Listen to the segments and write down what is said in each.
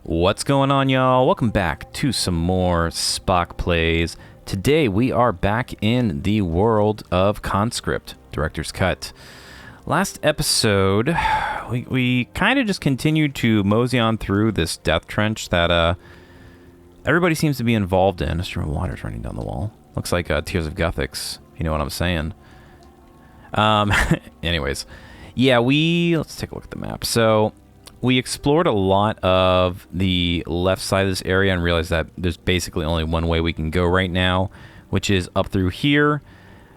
What's going on, y'all? Welcome back to some more SpockPlays. Today we are back in the world of CONSCRIPT, Director's Cut. Last episode, we kind of just continued to mosey on through this death trench that everybody seems to be involved in. A stream of water's running down the wall. Looks like Tears of Gothics, if you know what I'm saying. Anyways, yeah, let's take a look at the map. So we explored a lot of the left side of this area and realized that there's basically only one way we can go right now, which is up through here.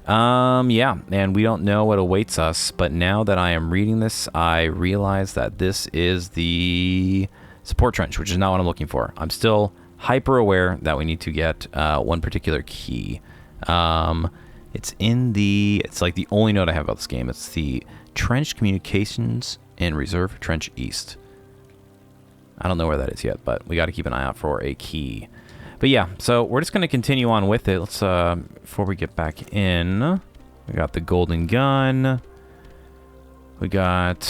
Yeah, and we don't know what awaits us, but now that I am reading this, I realize that this is the support trench, which is not what I'm looking for. I'm still hyper aware that we need to get one particular key. It's like the only note I have about this game. It's the Trench Communications and Reserve Trench East. I don't know where that is yet, but we got to keep an eye out for a key. But yeah, so we're just going to continue on with it. Let's, before we get back in, we got the golden gun. We got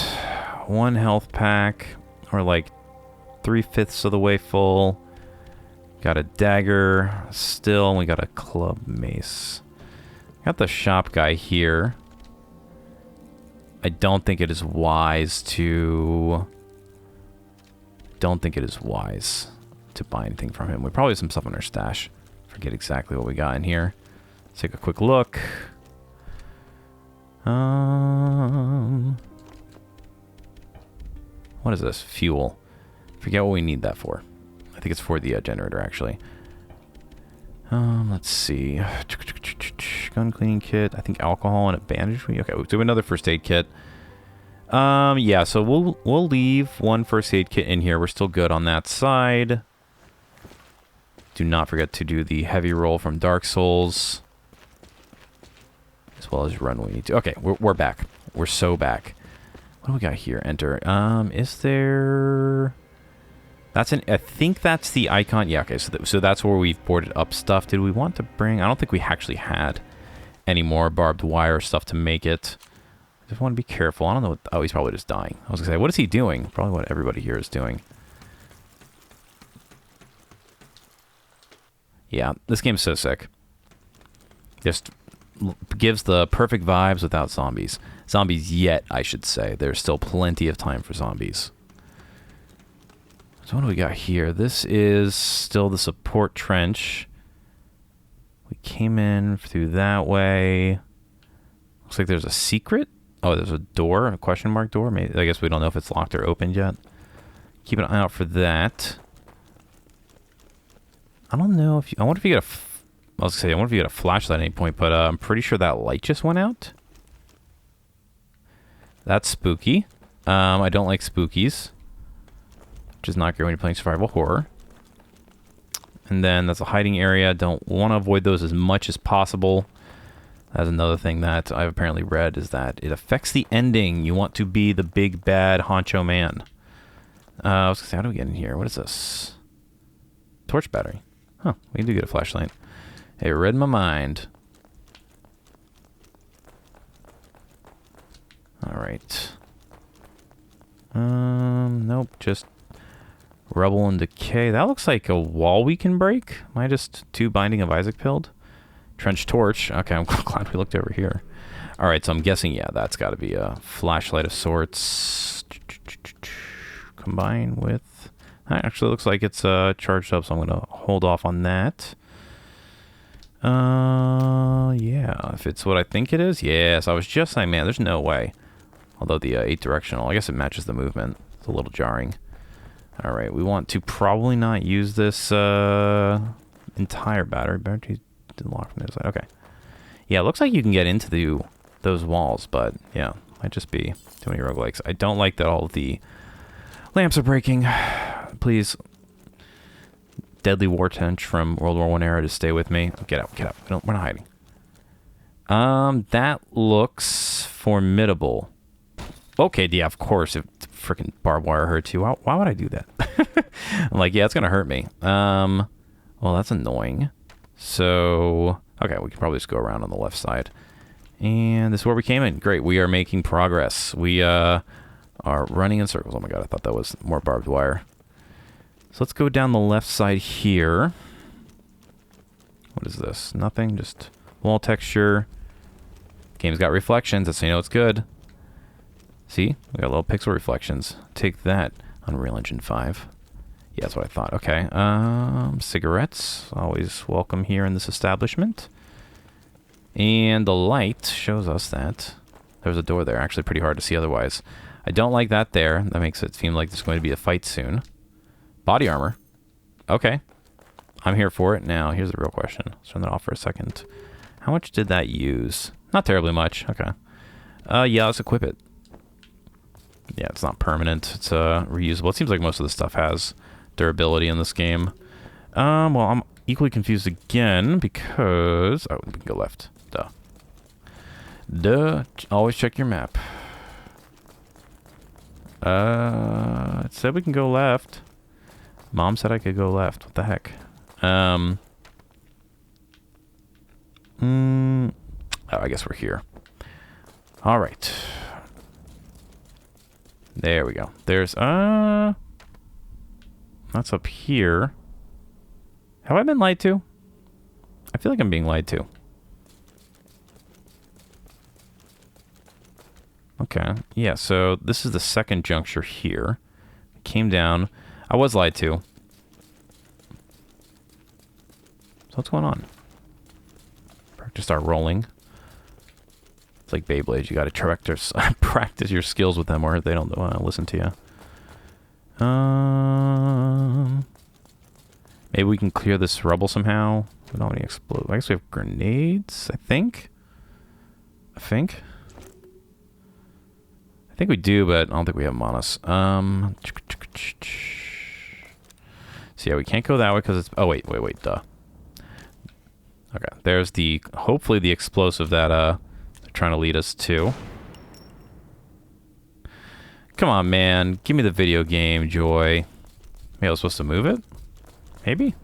one health pack. We're like 3/5 of the way full. Got a dagger still, and we got a club mace. Got the shop guy here. I don't think it is wise to buy anything from him. We probably have some stuff in our stash. Forget exactly what we got in here. Let's take a quick look. What is this? Fuel. Forget what we need that for. I think it's for the generator, actually. Let's see. Gun cleaning kit. I think alcohol and a bandage. Okay, we'll do another first aid kit. Yeah, so we'll leave one first aid kit in here. We're still good on that side. Do not forget to do the heavy roll from Dark Souls, as well as run when we need to. Okay, we're back. We're so back. What do we got here? Enter. Is there? I think that's the icon. Yeah. Okay. So that's where we've boarded up stuff. Did we want to bring? I don't think we actually had any more barbed wire stuff to make it. I just want to be careful. I don't know what... Oh, he's probably just dying. I was going to say, what is he doing? Probably what everybody here is doing. Yeah, this game's so sick. Just gives the perfect vibes without zombies. Zombies yet, I should say. There's still plenty of time for zombies. So what do we got here? This is still the support trench. We came in through that way. Looks like there's a secret. Oh, there's a door, a question mark door. Maybe, I guess we don't know if it's locked or opened yet. Keep an eye out for that. I don't know if I wonder if you get I was gonna say, I wonder if you get a flashlight at any point, but I'm pretty sure that light just went out. That's spooky. I don't like spookies, which is not great when you're playing survival horror. And then that's a hiding area. Don't want to avoid those as much as possible. That's another thing that I've apparently read, is that it affects the ending. You want to be the big bad honcho man. I was gonna say, how do we get in here? What is this? Torch battery. Huh, we do get a flashlight. Hey, read my mind. Alright. Nope, just rubble and decay. That looks like a wall we can break. Am I just too Binding of Isaac pilled? Trench torch. Okay, I'm glad we looked over here. Alright, so I'm guessing, yeah, that's got to be a flashlight of sorts. Combined with... Actually, looks like it's charged up, so I'm going to hold off on that. Yeah, if it's what I think it is. Yes, I was just saying, man, there's no way. Although the 8-directional, I guess it matches the movement. It's a little jarring. Alright, we want to probably not use this entire battery. Battery didn't lock from the other side. Okay. Yeah, it looks like you can get into those walls, but yeah, might just be too many roguelikes. I don't like that all of the lamps are breaking. Please. Deadly war trench from World War I era to stay with me. Oh, get out, get out. We're not hiding. That looks formidable. Okay, yeah, of course. If freaking barbed wire hurts you, why would I do that? I'm like, yeah, it's gonna hurt me. Well, that's annoying. So, okay, we can probably just go around on the left side. And this is where we came in. Great, we are making progress. We are running in circles. Oh my god, I thought that was more barbed wire. So let's go down the left side here. What is this? Nothing, just wall texture. Game's got reflections, that's how you know it's good. See? We got little pixel reflections. Take that, Unreal Engine 5. Yeah, that's what I thought. Okay. Cigarettes. Always welcome here in this establishment. And the light shows us that there's a door there. Actually pretty hard to see otherwise. I don't like that there. That makes it seem like there's going to be a fight soon. Body armor. Okay. I'm here for it. Now, here's the real question. Let's turn that off for a second. How much did that use? Not terribly much. Okay. Yeah, let's equip it. Yeah, it's not permanent. It's reusable. It seems like most of the stuff has durability in this game. Well, I'm equally confused again because... Oh, we can go left. Duh. Duh. Always check your map. It said we can go left. Mom said I could go left. What the heck? Oh, I guess we're here. All right. There we go. There's, that's up here. Have I been lied to? I feel like I'm being lied to. Okay. Yeah, so this is the second juncture here. Came down. I was lied to. So what's going on? Just start rolling. It's like Beyblade. You got to practice your skills with them, or they don't want to listen to you. Maybe we can clear this rubble somehow. We don't want any explode. I guess we have grenades. I think we do, but I don't think we have them on us. So yeah, we can't go that way because it's... Oh, wait, duh. Okay, there's the... Hopefully the explosive that they're trying to lead us to. Come on, man. Give me the video game, Joy. Maybe I was supposed to move it? Maybe?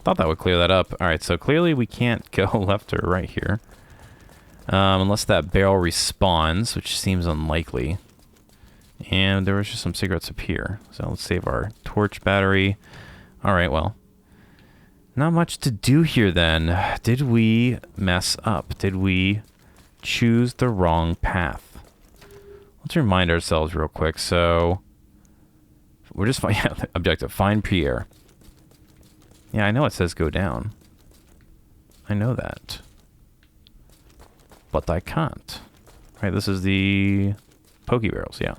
Thought that would clear that up. Alright, so clearly we can't go left or right here. Unless that barrel respawns, which seems unlikely. And there was just some cigarettes up here. So let's save our torch battery. Alright, well. Not much to do here then. Did we mess up? Did we choose the wrong path? Let's remind ourselves real quick. So, we're just objective. Find Pierre. Yeah, I know it says go down. I know that. But I can't. Right, this is the Poke Barrels, yeah.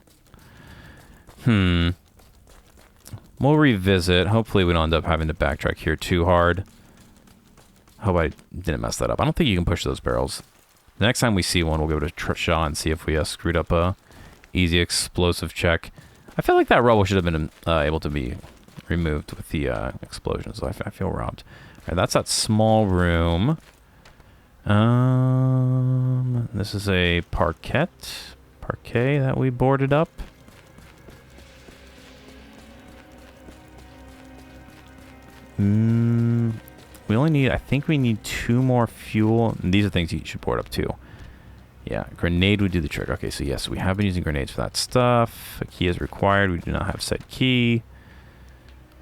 We'll revisit. Hopefully we don't end up having to backtrack here too hard. Hope I didn't mess that up. I don't think you can push those barrels. The next time we see one, we'll go to Shaw and see if we screwed up a easy explosive check. I feel like that rubble should have been able to be removed with the explosions. So I feel robbed. All right, that's that small room. This is a parquet that we boarded up. We only need, I think we need 2 more fuel. And these are things you should board up too. Yeah, grenade would do the trick. Okay, so yes, we have been using grenades for that stuff. A key is required. We do not have said key.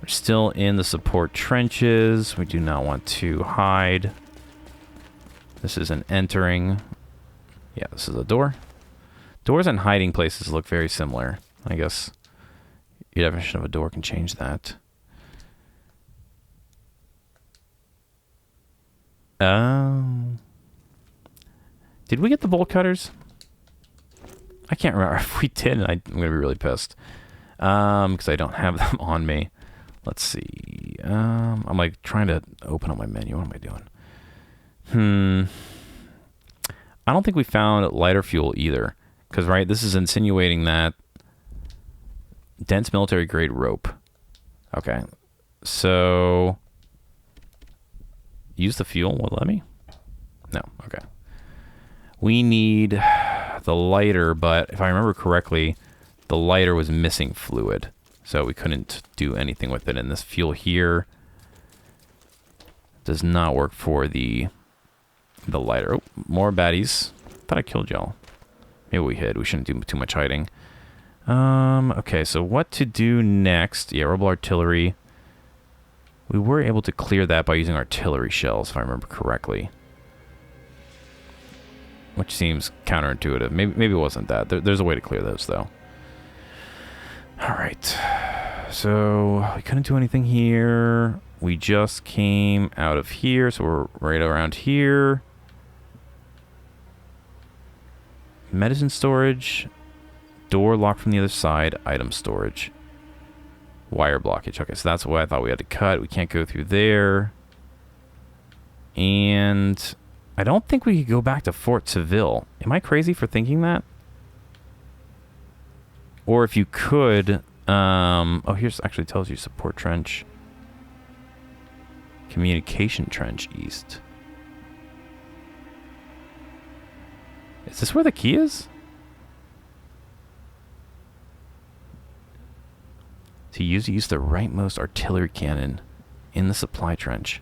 We're still in the support trenches. We do not want to hide. This is an entering. Yeah, this is a door. Doors and hiding places look very similar. I guess your definition of a door can change that. Did we get the bolt cutters? I can't remember. If we did, I'm going to be really pissed. Because I don't have them on me. Let's see. I'm like trying to open up my menu. What am I doing? I don't think we found lighter fuel either. Because, right, this is insinuating that dense military grade rope. Okay. So... Use the fuel? Will it let me? No. Okay. We need the lighter, but if I remember correctly, the lighter was missing fluid. So we couldn't do anything with it. And this fuel here does not work for the lighter. Oh, more baddies. Thought I killed y'all. Maybe we hid. We shouldn't do too much hiding. Okay, so what to do next? Yeah, rebel artillery. We were able to clear that by using artillery shells, if I remember correctly. Which seems counterintuitive. Maybe it wasn't that. There's a way to clear those, though. Alright. So, we couldn't do anything here. We just came out of here, so we're right around here. Medicine storage. Door locked from the other side. Item storage. Wire blockage. Okay, so that's what I thought we had to cut. We can't go through there. And I don't think we could go back to Fort Seville. Am I crazy for thinking that? Or if you could... oh, here's actually tells you support trench. Communication trench east. Is this where the key is? To use the rightmost artillery cannon in the supply trench.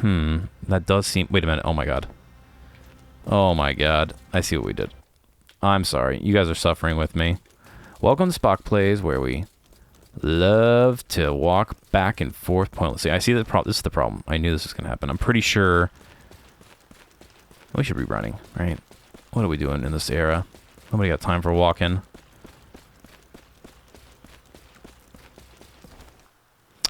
That does seem... Wait a minute. Oh my god. Oh my god. I see what we did. I'm sorry. You guys are suffering with me. Welcome to SpockPlays, where we love to walk back and forth pointlessly. I see the problem. This is the problem. I knew this was going to happen. I'm pretty sure we should be running, right? What are we doing in this era? Nobody got time for walking.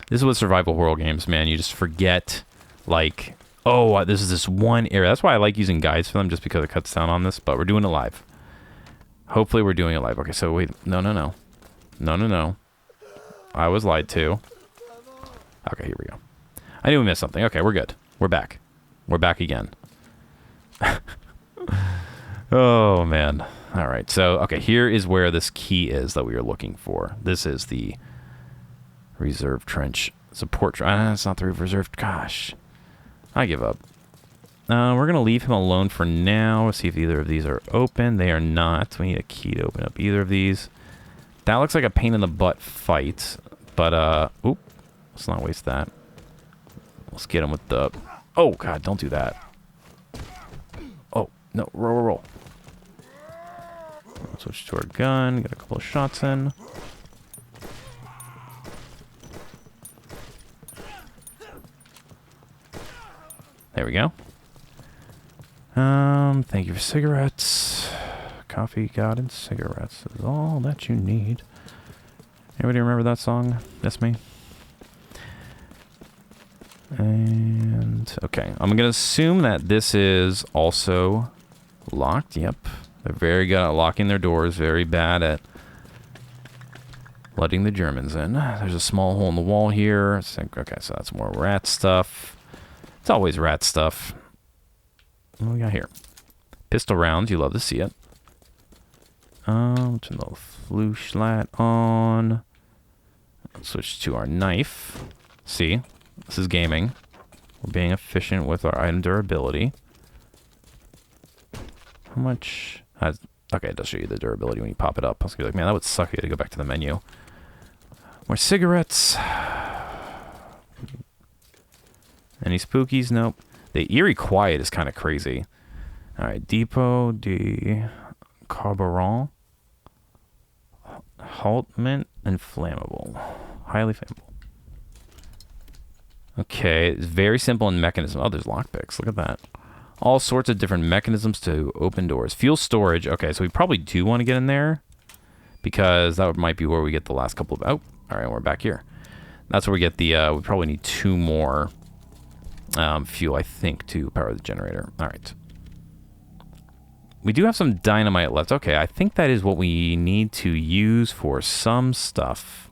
This is what survival horror games, man. You just forget, like, oh, this is this one area. That's why I like using guides for them, just because it cuts down on this, but we're doing it live. Hopefully we're doing it live. Okay, so wait. No. No. I was lied to. Okay, here we go. I knew we missed something. Okay, we're good. We're back. We're back again. Oh, man. All right, so, okay, here is where this key is that we are looking for. This is the reserve trench support trench. It's not the reserve. Gosh. I give up. We're going to leave him alone for now. Let's see if either of these are open. They are not. We need a key to open up either of these. That looks like a pain in the butt fight. But, oop. Let's not waste that. Let's get him with the... Oh, God, don't do that. Oh, no. Roll. Let's switch to our gun. Get a couple of shots in. There we go. Thank you for cigarettes. Coffee, God, and cigarettes is all that you need. Anybody remember that song? That's me. And, okay. I'm going to assume that this is also locked. Yep. They're very good at locking their doors. Very bad at letting the Germans in. There's a small hole in the wall here. Okay, so that's more rat stuff. It's always rat stuff. What do we got here? Pistol rounds. You love to see it. Turn the flashlight on. Let's switch to our knife. See? This is gaming. We're being efficient with our item durability. How much... okay, it does show you the durability when you pop it up. I was gonna be like, man, that would suck. You had to go back to the menu. More cigarettes. Any spookies? Nope. The eerie quiet is kind of crazy. Alright, Depot de Carburant. Haltment and flammable. Highly flammable. Okay, it's very simple in mechanism. Oh, there's lockpicks. Look at that. All sorts of different mechanisms to open doors. Fuel storage. Okay, so we probably do want to get in there, because that might be where we get the last couple of... Oh, all right, we're back here. That's where we get the... we probably need 2 more fuel, I think, to power the generator. All right. We do have some dynamite left. Okay, I think that is what we need to use for some stuff.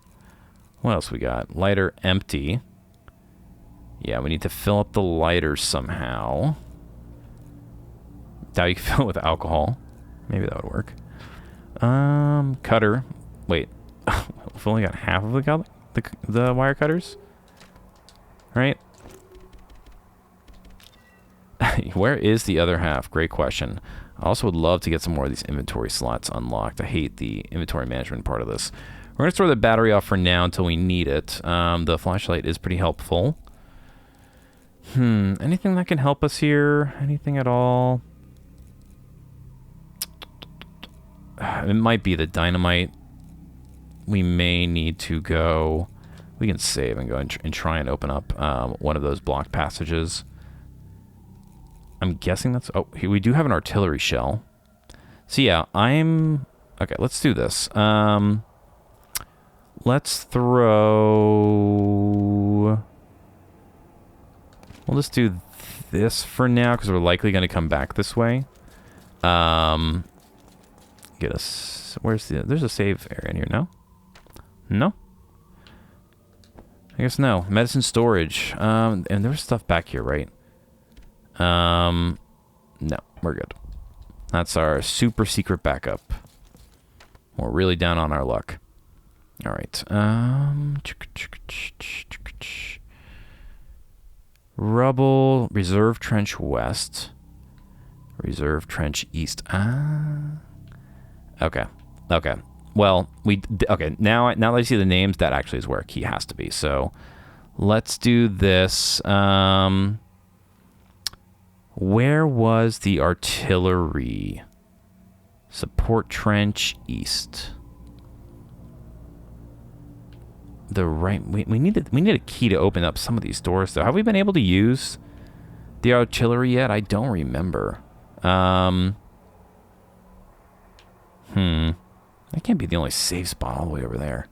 What else we got? Lighter empty. Yeah, we need to fill up the lighter somehow. Now you can fill it with alcohol. Maybe that would work. Cutter. Wait. We've only got half of the wire cutters? Right? Where is the other half? Great question. I also would love to get some more of these inventory slots unlocked. I hate the inventory management part of this. We're going to store the battery off for now until we need it. The flashlight is pretty helpful. Anything that can help us here? Anything at all? It might be the dynamite. we may need to go... We can save and go and try and open up one of those blocked passages. I'm guessing that's... Oh, here we do have an artillery shell. So yeah, okay, let's do this. Let's throw... We'll just do this for now, because we're likely going to come back this way. Get us... Where's the... There's a save area in here, no? No? I guess no. Medicine storage. And there was stuff back here, right? No, we're good. That's our super secret backup. We're really down on our luck. All right. Rubble, reserve trench west, reserve trench east. Okay. Well, okay. Now that I see the names, that actually is where a key has to be. So let's do this. Where was the artillery? Support trench east. The right. We need a key to open up some of these doors, though. Have we been able to use the artillery yet? I don't remember. That can't be the only safe spot all the way over there.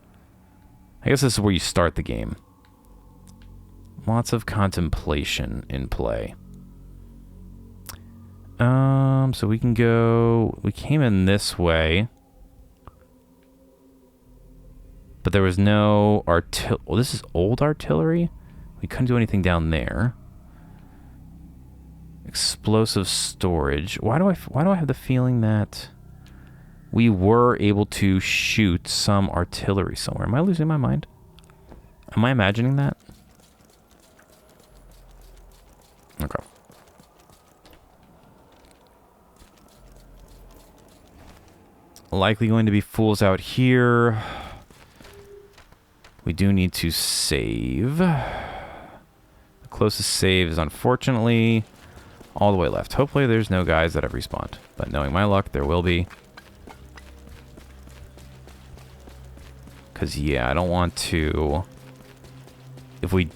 I guess this is where you start the game. Lots of contemplation in play. So we can go... We came in this way. But there was no artillery. Well, this is old artillery. We couldn't do anything down there. Explosive storage. Why do I have the feeling that we were able to shoot some artillery somewhere? Am I losing my mind? Am I imagining that? Okay. Likely going to be fools out here. We do need to save. The closest save is unfortunately all the way left. Hopefully there's no guys that have respawned. But knowing my luck, there will be. Because, yeah, I don't want to... If we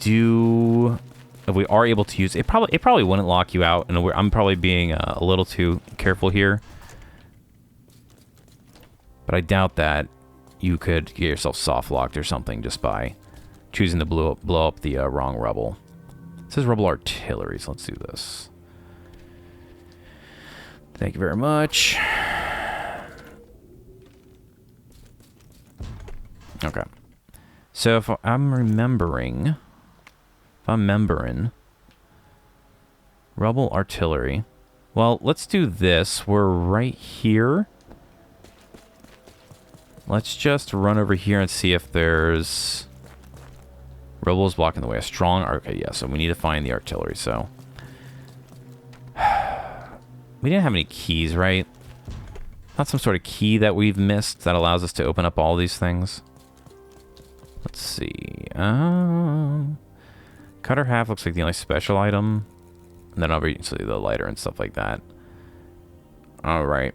are able to use... It probably wouldn't lock you out. And I'm probably being a little too careful here. But I doubt that you could get yourself soft locked or something just by choosing to blow up the wrong rubble. It says rubble artillery, so let's do this. Thank you very much. Okay. So if I'm remembering, rubble artillery. Well, let's do this. We're right here. Let's just run over here and see if there's... Rubble's blocking the way. A strong... Okay, yeah, so we need to find the artillery, so... We didn't have any keys, right? Not some sort of key that we've missed that allows us to open up all these things. Let's see. Cutter half looks like the only special item. And then obviously the lighter and stuff like that. Alright.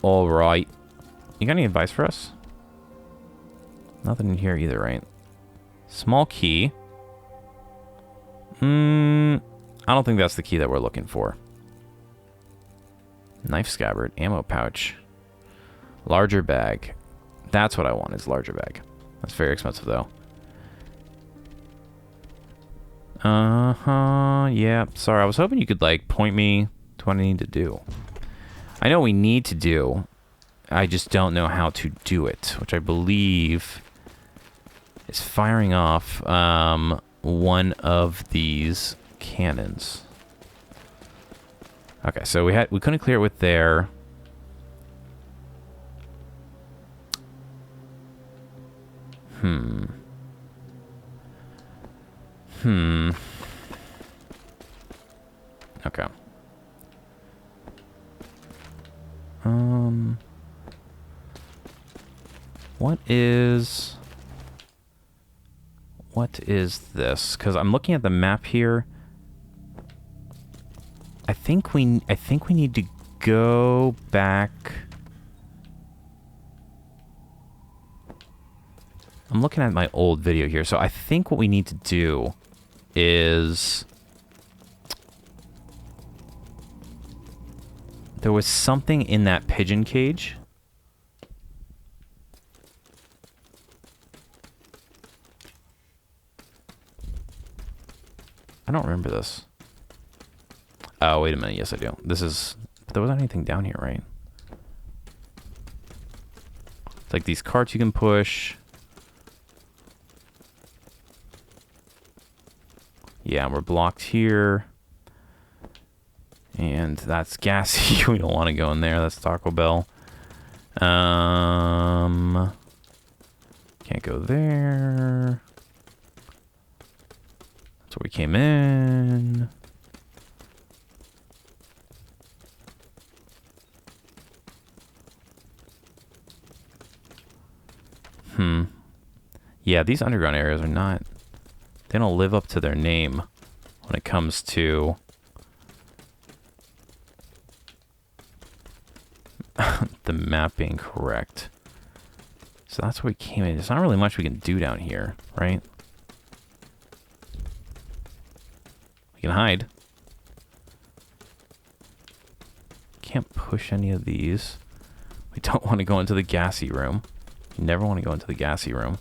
Alright. You got any advice for us? Nothing in here either, right? Small key. I don't think that's the key that we're looking for. Knife scabbard, ammo pouch. Larger bag. That's what I want, is larger bag. That's very expensive, though. Yeah, sorry. I was hoping you could, like, point me to what I need to do. I know we need to do. I just don't know how to do it, which I believe is firing off one of these cannons. Okay, so we couldn't clear it with there. Okay. What is this? Because I'm looking at the map here. I think we need to go back. I'm looking at my old video here. So I think what we need to do is... There was something in that pigeon cage. I don't remember this. Oh, wait a minute. Yes, I do. This is... But there wasn't anything down here, right? It's like these carts you can push. Yeah, we're blocked here. And that's gassy. We don't want to go in there. That's Taco Bell. Can't go there. That's where we came in. Yeah, these underground areas are not... They don't live up to their name when it comes to... the map being correct. So that's where we came in. There's not really much we can do down here, right? We can hide. Can't push any of these. We don't want to go into the gassy room. You never want to go into the gassy room.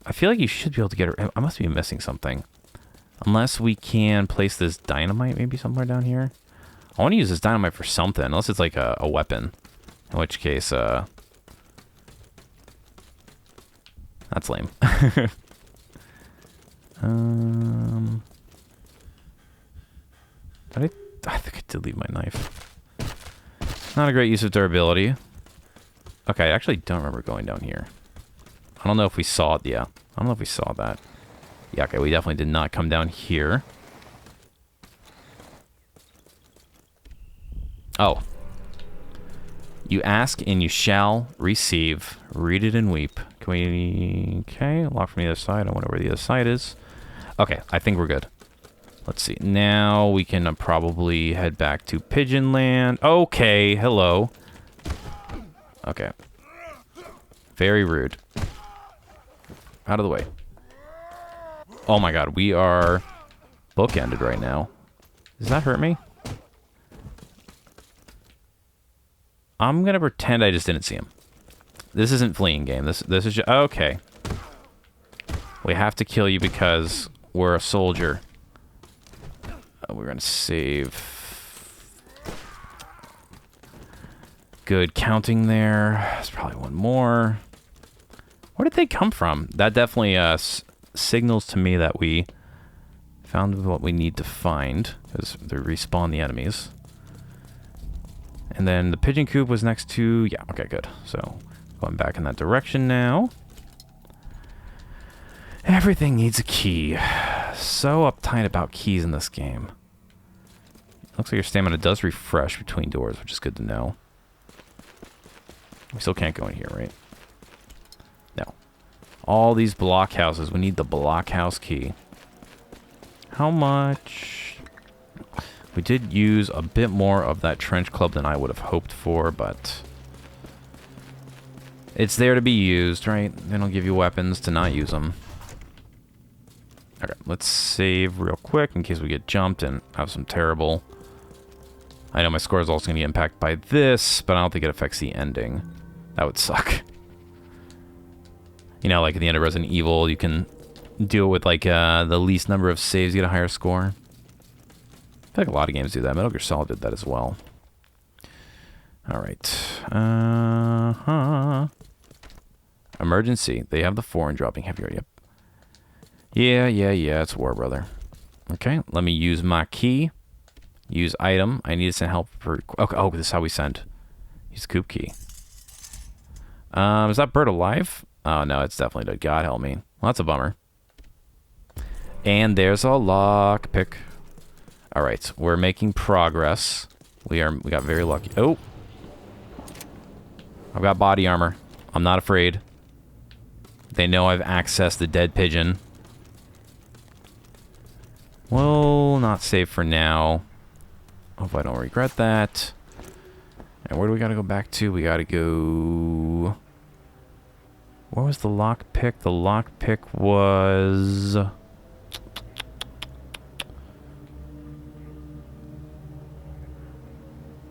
I feel like you should be able to get it. I must be missing something. Unless we can place this dynamite maybe somewhere down here. I want to use this dynamite for something. Unless it's like a weapon. In which case, that's lame. I think I did leave my knife. Not a great use of durability. Okay, I actually don't remember going down here. I don't know if we saw it. Yeah, I don't know if we saw that. Yeah, okay, we definitely did not come down here. Oh. You ask and you shall receive. Read it and weep. Can we... Okay, lock from the other side. I wonder where the other side is. Okay, I think we're good. Let's see. Now we can probably head back to Pigeon Land. Okay, hello. Okay. Very rude. Out of the way. Oh my god, we are bookended right now. Does that hurt me? I'm gonna pretend I just didn't see him. This isn't fleeing game. This is just... Okay. We have to kill you because we're a soldier. We're gonna save... Good counting there. There's probably one more. Where did they come from? That definitely signals to me that we found what we need to find, because they respawn the enemies. And then the pigeon coop was next to... Yeah, okay, good. So, going back in that direction now. Everything needs a key. So uptight about keys in this game. Looks like your stamina does refresh between doors, which is good to know. We still can't go in here, right? No. All these blockhouses. We need the blockhouse key. How much? We did use a bit more of that trench club than I would have hoped for, but... It's there to be used, right? They don't give you weapons to not use them. Okay, let's save real quick in case we get jumped and have some terrible... I know my score is also going to be impacted by this, but I don't think it affects the ending. That would suck. You know, like at the end of Resident Evil, you can do it with like the least number of saves, you get a higher score. I feel like a lot of games do that. Metal Gear Solid did that as well. Alright. Emergency. They have the foreign dropping heavier. Yep. Yeah. It's war, brother. Okay, let me use my key. Use item. I need to send help for... Okay, oh, this is how we send. Use coop key. Is that bird alive? Oh, no, it's definitely dead. God help me. Well, that's a bummer. And there's a lockpick. All right, we're making progress. We got very lucky. Oh. I've got body armor. I'm not afraid. They know I've accessed the dead pigeon. Well, will not save for now. Hope I don't regret that. And where do we gotta go back to? We gotta go... Where was the lockpick? The lockpick was...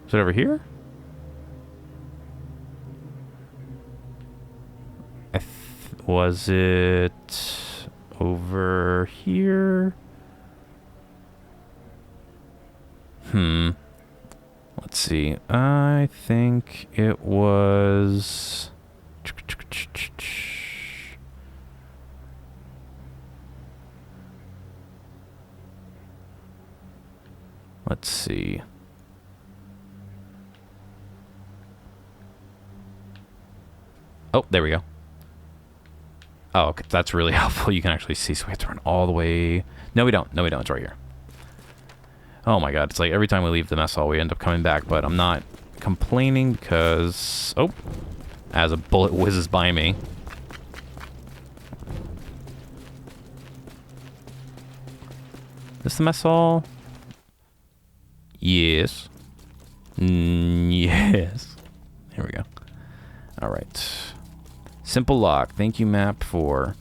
Is it over here? Was it over here? Let's see. I think it was... Let's see. Oh, there we go. Oh, okay, that's really helpful. You can actually see. So we have to run all the way. No, we don't. No, we don't. It's right here. Oh my god. It's like every time we leave the mess hall, we end up coming back. But I'm not complaining because... Oh. As a bullet whizzes by me. This the mess hall? Yes. Yes. Here we go. Alright. Simple lock. Thank you, map, for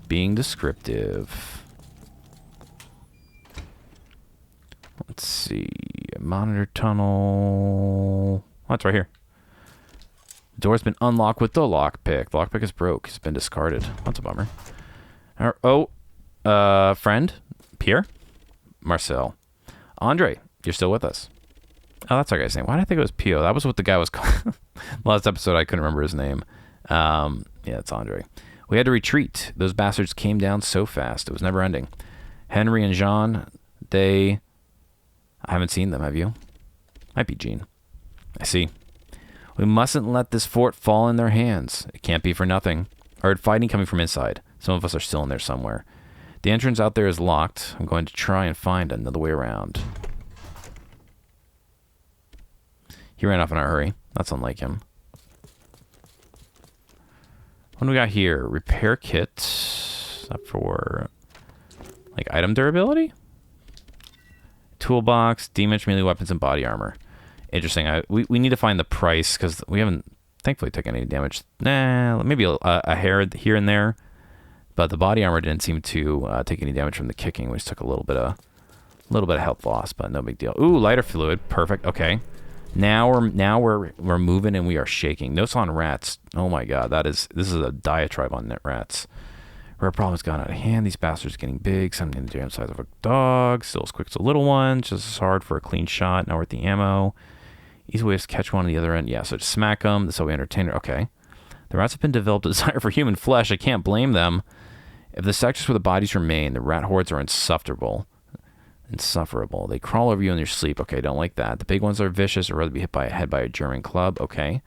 being descriptive. Let's see. Monitor tunnel. Oh, it's right here. The door's been unlocked with the lockpick. The lockpick is broke. It's been discarded. That's a bummer. Friend? Pierre? Marcel. Andre, you're still with us. Oh, that's our guy's name. Why did I think it was Pio? That was what the guy was called. Last episode, I couldn't remember his name. Yeah, it's Andre. We had to retreat. Those bastards came down so fast. It was never ending. Henry and Jean, I haven't seen them, have you? Might be Jean. I see. We mustn't let this fort fall in their hands. It can't be for nothing. I heard fighting coming from inside. Some of us are still in there somewhere. The entrance out there is locked. I'm going to try and find another way around. He ran off in a hurry. That's unlike him. What do we got here? Repair kit. Is that for, like, item durability? Toolbox, damage, melee weapons, and body armor. Interesting. We need to find the price because we haven't, thankfully, taken any damage. Nah, maybe a hair here and there. But the body armor didn't seem to take any damage from the kicking, which took a little bit of health loss, but no big deal. Ooh, lighter fluid. Perfect. Okay. Now we're moving and we are shaking. Notes on rats. Oh my god, this is a diatribe on net rats. Rare problem's gone out of hand. These bastards are getting big. Some in the damn size of a dog. Still as quick as a little one. Just as hard for a clean shot. Now we're at the ammo. Easy way to catch one on the other end. Yeah, so just smack them. That's how we entertain her. Okay. The rats have been developed a desire for human flesh. I can't blame them. If the sectors where the bodies remain, the rat hordes are insufferable. They crawl over you in your sleep. Okay, don't like that. The big ones are vicious. Or rather be hit by a head by a German club. Okay.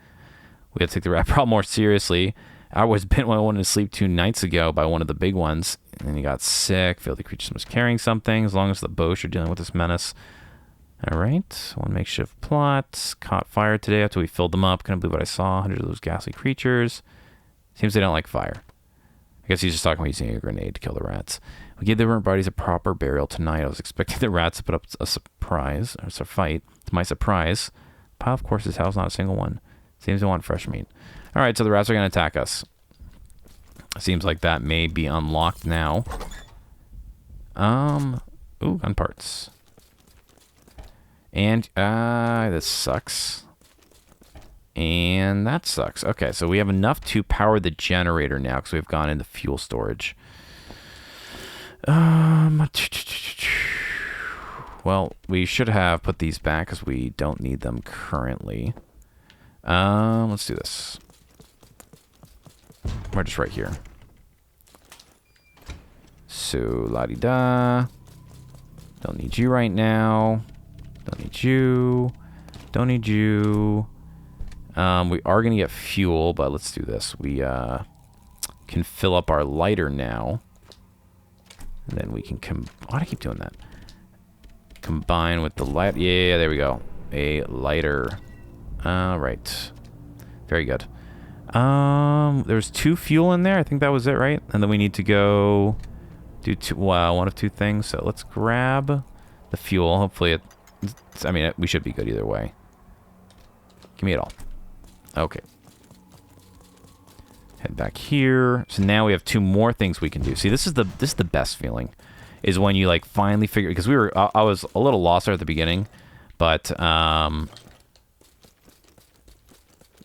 We have to take the rat problem more seriously. I was bit when I wanted to sleep 2 nights ago by one of the big ones. And then he got sick. Filthy creatures was carrying something. As long as the Boche are dealing with this menace. Alright. One makeshift plot. Caught fire today after we filled them up. Couldn't believe what I saw. Hundreds of those ghastly creatures. Seems they don't like fire. I guess he's just talking about using a grenade to kill the rats. We gave the burnt bodies a proper burial tonight. I was expecting the rats to put up a surprise, or a fight. To my surprise, the pile of corpses housed not a single one. Seems to want fresh meat. Alright, so the rats are going to attack us. Seems like that may be unlocked now. Ooh, gun parts. And, this sucks. And that sucks. Okay, so we have enough to power the generator now because we've gone into fuel storage. Well, we should have put these back because we don't need them currently. Let's do this. We're just right here. So, la-di-da. Don't need you right now. Don't need you. Don't need you. We are going to get fuel, but let's do this. We can fill up our lighter now. And then we can why do I keep doing that? Combine with the light. Yeah, there we go. A lighter. Right. Very good. There's 2 fuel in there. I think that was it, right? And then we need to go do one of 2 things. So let's grab the fuel. Hopefully I mean, we should be good either way. Give me it all. Okay. Head back here. So now we have 2 more things we can do. See, this is the best feeling, is when you like finally figure, because I was a little lost there at the beginning, but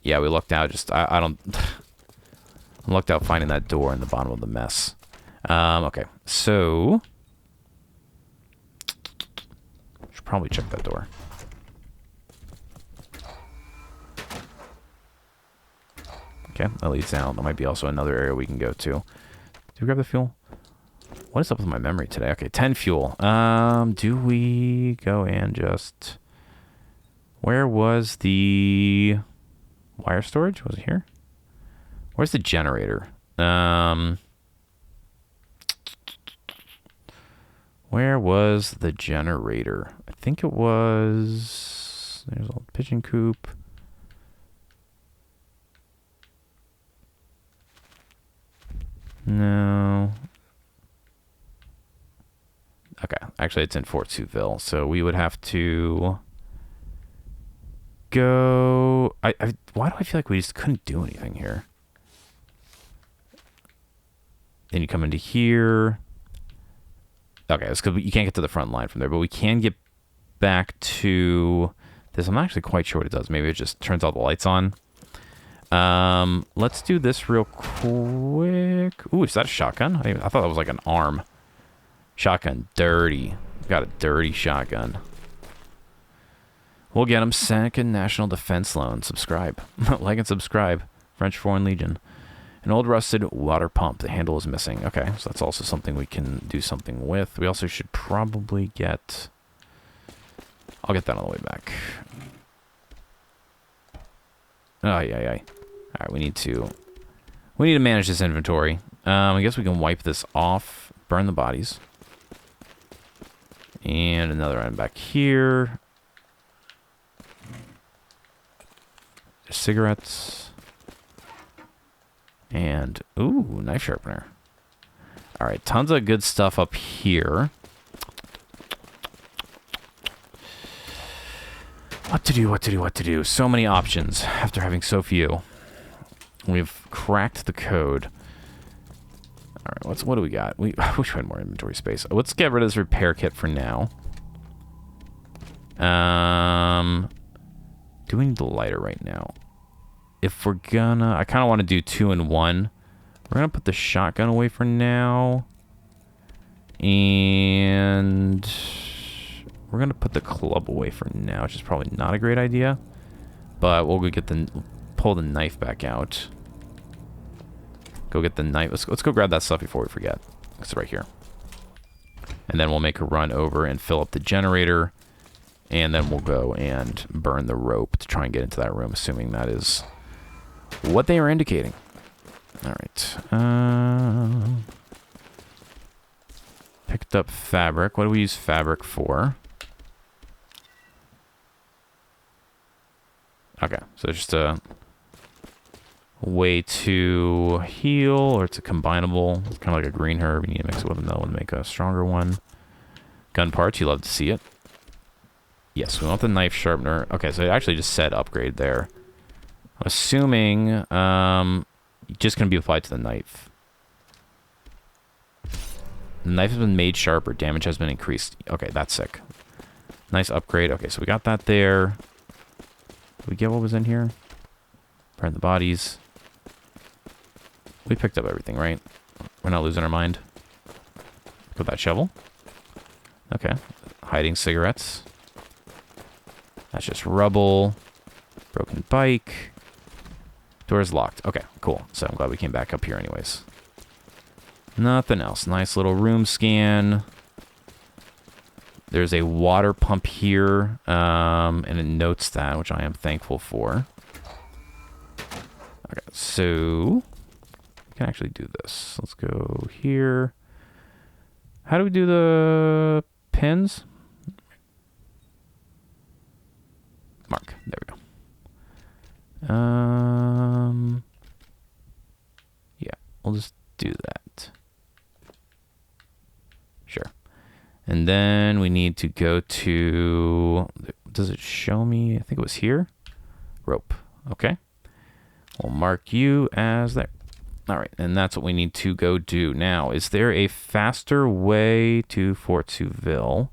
yeah, we lucked out. Just I don't I lucked out finding that door in the bottom of the mess. Okay, so should probably check that door. Okay, that leads down. There might be also another area we can go to. Do we grab the fuel? What is up with my memory today? Okay, 10 fuel. Do we go and just... Where was the wire storage? Was it here? Where's the generator? Where was the generator? I think it was... There's a pigeon coop. No. Okay, actually it's in Fort Souville, so we would have to go... why do I feel like we just couldn't do anything here? Then you come into here. Okay, it's because you can't get to the front line from there, but we can get back to this. I'm not actually quite sure what it does. Maybe it just turns all the lights on. Let's do this real quick. Ooh, is that a shotgun? I thought that was like an arm. Shotgun, dirty. Got a dirty shotgun. We'll get him. Second National Defense Loan. Subscribe. Like and subscribe. French Foreign Legion. An old rusted water pump. The handle is missing. Okay, so that's also something we can do something with. We also should probably get... I'll get that on the way back. Oh, yeah. Alright, we need to manage this inventory. I guess we can wipe this off. Burn the bodies. And another item back here. Cigarettes. And, ooh, knife sharpener. Alright, tons of good stuff up here. What to do? So many options after having so few. We've cracked the code. Alright, what do we got? I wish we had more inventory space. Let's get rid of this repair kit for now. Do we need the lighter right now? If we're gonna... I kind of want to do 2 in 1. We're gonna put the shotgun away for now. And... we're gonna put the club away for now, which is probably not a great idea. But we'll go get pull the knife back out. Go get the knife. Let's go grab that stuff before we forget. It's right here. And then we'll make a run over and fill up the generator. And then we'll go and burn the rope to try and get into that room, assuming that is what they were indicating. All right. Picked up fabric. What do we use fabric for? Okay, so it's just a way to heal, or it's a combinable. It's kind of like a green herb. You need to mix it with another one to make a stronger one. Gun parts, you love to see it. Yes, we want the knife sharpener. Okay, so it actually just said upgrade there. I'm assuming just going to be applied to the knife. The knife has been made sharper. Damage has been increased. Okay, that's sick. Nice upgrade. Okay, so we got that there. Did we get what was in here? Burn the bodies. We picked up everything, right? We're not losing our mind. Pick up that shovel. Okay. Hiding cigarettes. That's just rubble. Broken bike. Door's locked. Okay, cool. So I'm glad we came back up here anyways. Nothing else. Nice little room scan. There's a water pump here, and it notes that, which I am thankful for. Okay, so we can actually do this. Let's go here. How do we do the pins? Mark. There we go. Yeah, we'll just do that. Sure. And then we need to go to, does it show me? I think it was here. Rope. Okay. We'll mark you as there. All right. And that's what we need to go do. Now, is there a faster way to Fort Souville?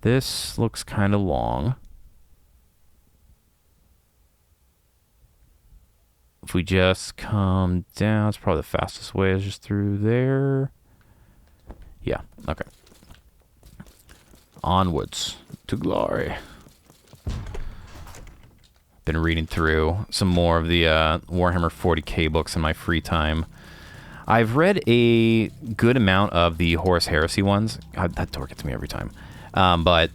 This looks kind of long. If we just come down, it's probably the fastest way is just through there. Yeah, okay. Onwards to glory. Been reading through some more of the Warhammer 40k books in my free time. I've read a good amount of the Horus Heresy ones. God, that door gets me every time. But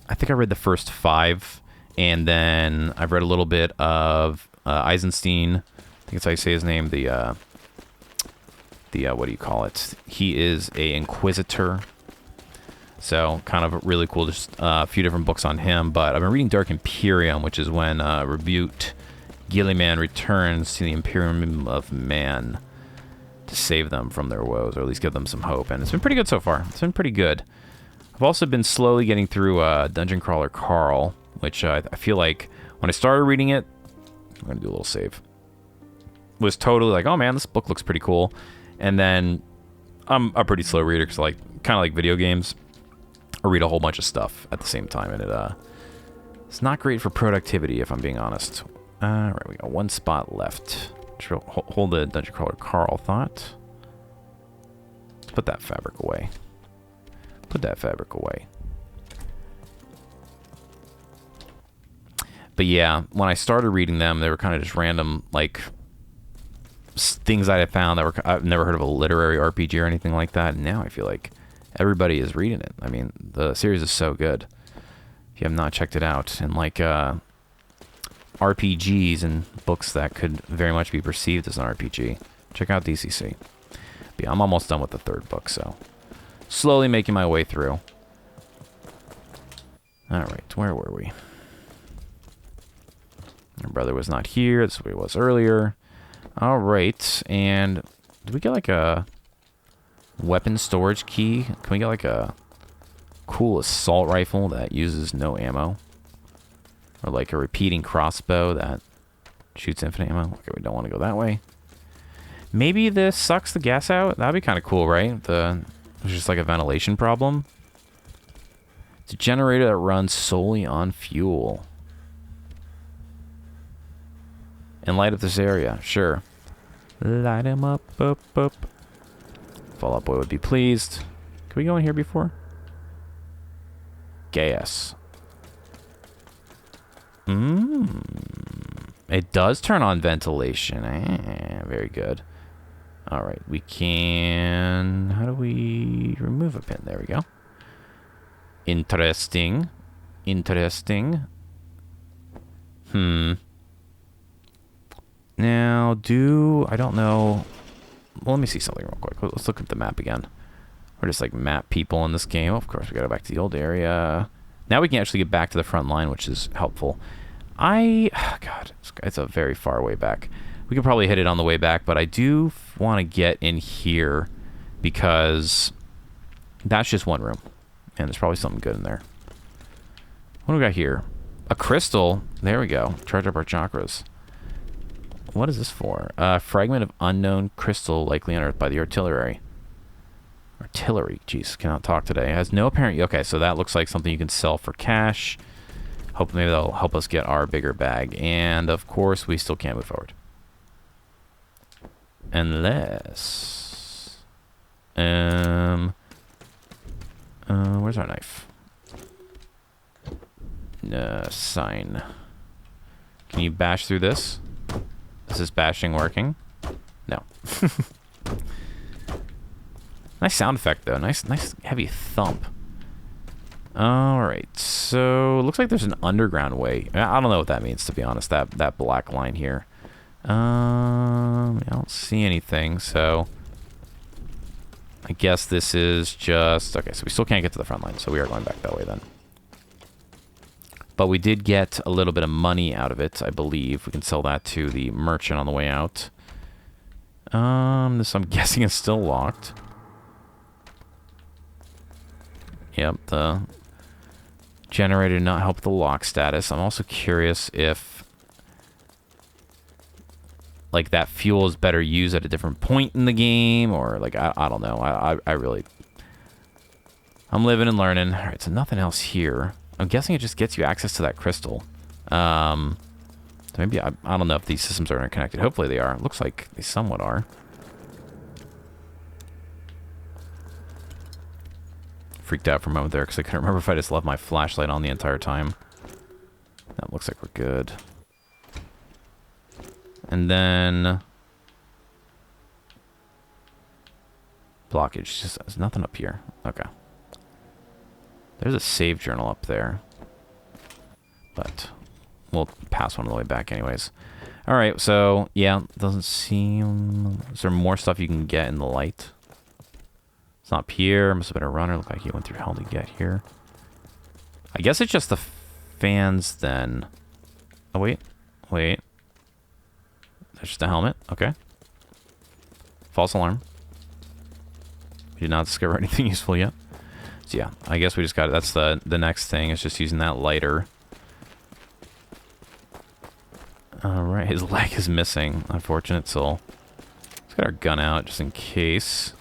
I think I read the first 5, and then I've read a little bit of Eisenstein. I think that's how you say his name. The what do you call it? He is a Inquisitor. So kind of really cool. Just a few different books on him. But I've been reading Dark Imperium, which is when Rebute Gilliman returns to the Imperium of Man to save them from their woes, or at least give them some hope. And it's been pretty good so far. It's been pretty good. I've also been slowly getting through Dungeon Crawler Carl, which I feel like when I started reading it, I'm going to do a little save, was totally like, oh man, this book looks pretty cool. And then I'm a pretty slow reader because kind of like video games. I read a whole bunch of stuff at the same time, and it's not great for productivity, if I'm being honest. All right, we got one spot left. Hold the Dungeon Crawler Carl thought. Let's put that fabric away. Put that fabric away. But yeah, when I started reading them, they were kind of just random, like, things I had found that I've never heard of a literary RPG or anything like that. And now I feel like everybody is reading it. I mean, the series is so good. If you have not checked it out, and like RPGs and books that could very much be perceived as an RPG, check out DCC. But yeah, I'm almost done with the 3rd book, so slowly making my way through. All right, where were we? My brother was not here. This is where he was earlier. All right, and did we get like a weapon storage key? Can we get like a cool assault rifle that uses no ammo? Or like a repeating crossbow that shoots infinite ammo? Okay, we don't want to go that way. Maybe this sucks the gas out? That'd be kind of cool, right? There's just like a ventilation problem. It's a generator that runs solely on fuel. And light up this area, sure. Light him up, up, up. Fallout Boy would be pleased. Can we go in here before? Gas. It does turn on ventilation. Very good. All right, we can... How do we remove a pin? There we go. Interesting. Interesting. Now, I don't know. Well, let me see something real quick. Let's look at the map again. We're just like map people in this game. Of course, we gotta go back to the old area. Now we can actually get back to the front line, which is helpful. God, it's a very far way back. We could probably hit it on the way back, but I do want to get in here because that's just one room. And there's probably something good in there. What do we got here? A crystal. There we go. Charge up our chakras. What is this for? A fragment of unknown crystal likely unearthed by the artillery. Artillery. Jeez, cannot talk today. It has no apparent... Okay, so that looks like something you can sell for cash. Hope maybe that'll help us get our bigger bag. And, of course, we still can't move forward. Unless... where's our knife? Sign. Can you bash through this? Is this bashing working? No. Nice sound effect, though. Nice heavy thump. Alright, so looks like there's an underground way. I don't know what that means, to be honest, that black line here. I don't see anything, so... I guess this is just... Okay, so we still can't get to the front line, so we are going back that way then. But we did get a little bit of money out of it, I believe. We can sell that to the merchant on the way out. This, I'm guessing, is still locked. Yep, the generator did not help the lock status. I'm also curious if, like, that fuel is better used at a different point in the game, or, like, I don't know. I really... I'm living and learning. All right, so nothing else here. I'm guessing it just gets you access to that crystal. So maybe, I don't know if these systems are interconnected. Hopefully they are. It looks like they somewhat are. Freaked out for a moment there because I couldn't remember if I just left my flashlight on the entire time. That looks like we're good. And then... blockage. Just, there's nothing up here. Okay. There's a save journal up there. But we'll pass one on the way back anyways. Alright, so, yeah, doesn't seem... Is there more stuff you can get in the light? It's not Pierre. Must have been a runner. Looked like he went through hell to get here. I guess it's just the fans then. Oh, wait. Wait. That's just a helmet. Okay. False alarm. We did not discover anything useful yet. So yeah, I guess we just got it. That's the next thing. It's just using that lighter. Alright, his leg is missing. Unfortunate soul. Let's get our gun out just in case.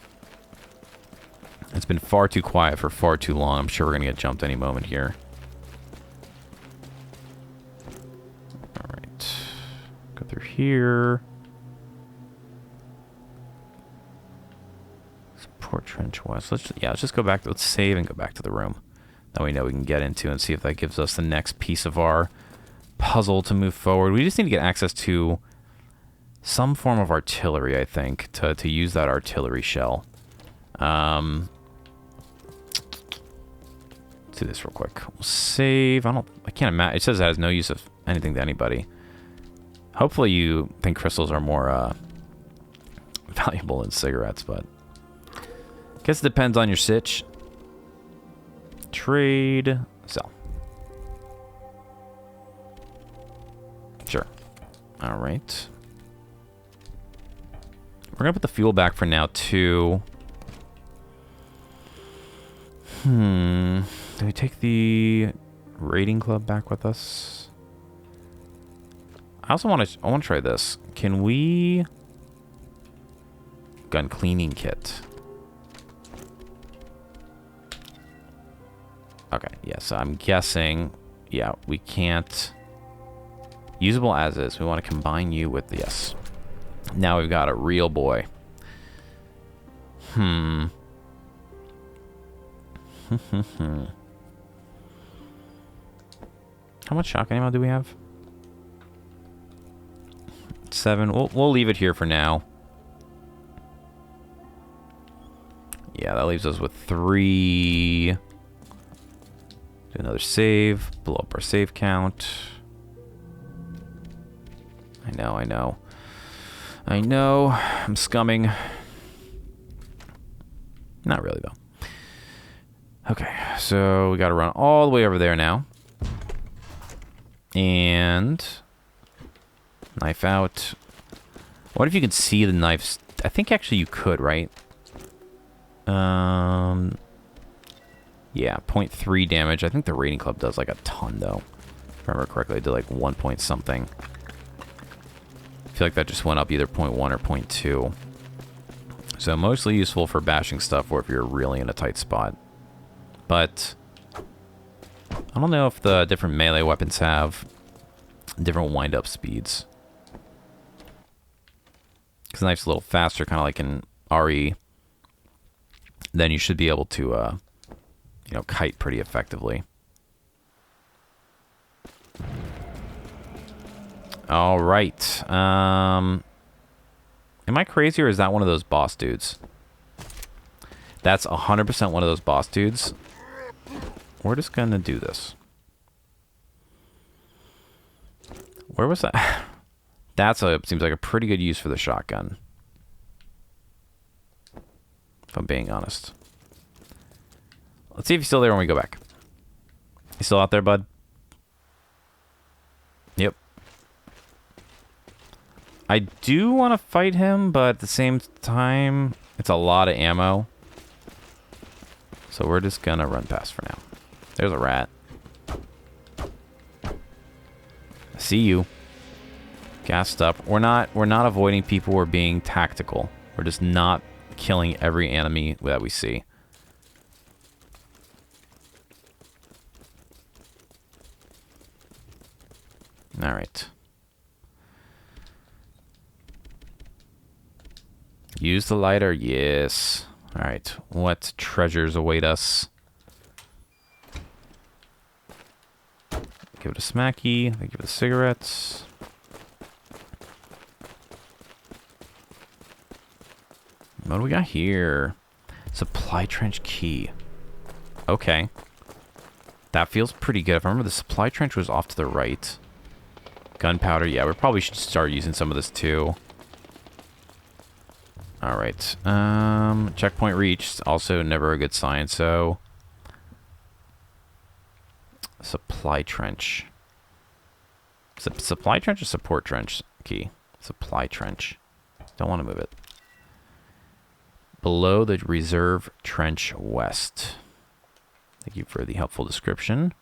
It's been far too quiet for far too long. I'm sure we're going to get jumped any moment here. Alright. Go through here. Support trench west. Let's just go back. Let's save and go back to the room that we know we can get into and see if that gives us the next piece of our puzzle to move forward. We just need to get access to some form of artillery, I think, to use that artillery shell. Let's do this real quick. We'll save. I can't imagine. It says it has no use of anything to anybody. Hopefully you think crystals are more valuable than cigarettes, but I guess it depends on your sitch. Trade. Sell. Sure. All right. We're going to put the fuel back for now, too. Do we take the raiding club back with us? I also want to try this. Can we... gun cleaning kit. Okay, yeah, so I'm guessing, yeah, we can't... Usable as is. We want to combine you with... Yes. Now we've got a real boy. How much shotgun ammo do we have? 7. We'll leave it here for now. Yeah, that leaves us with 3. Do another save. Blow up our save count. I know. I'm scumming. Not really, though. Okay, so we got to run all the way over there now. And... knife out. What if you could see the knives? I think actually you could, right? Yeah, 0.3 damage. I think the raiding club does like a ton, though. If I remember correctly, it did like 1 point something. I feel like that just went up either 0.1 or 0.2. So mostly useful for bashing stuff or if you're really in a tight spot. But I don't know if the different melee weapons have different wind-up speeds. Because the knife's a little faster, kind of like in RE. Then you should be able to, you know, kite pretty effectively. All right. Am I crazy or is that one of those boss dudes? That's 100% one of those boss dudes. We're just going to do this. Where was that? Seems like a pretty good use for the shotgun. If I'm being honest. Let's see if he's still there when we go back. You still out there, bud? Yep. I do want to fight him, but at the same time, it's a lot of ammo. So we're just gonna run past for now. There's a rat. I see you. Gassed up. We're not avoiding people. We're being tactical. We're just not killing every enemy that we see. All right. Use the lighter. Yes. All right. What treasures await us? Give it a smacky. Give it the cigarettes. What do we got here? Supply trench key. Okay. That feels pretty good. If I remember, the supply trench was off to the right. Gunpowder. Yeah, we probably should start using some of this too. Alright. Checkpoint reached. Also never a good sign, so... Supply trench. Supply trench or support trench key? Supply trench. Don't want to move it. Below the reserve trench west. Thank you for the helpful description.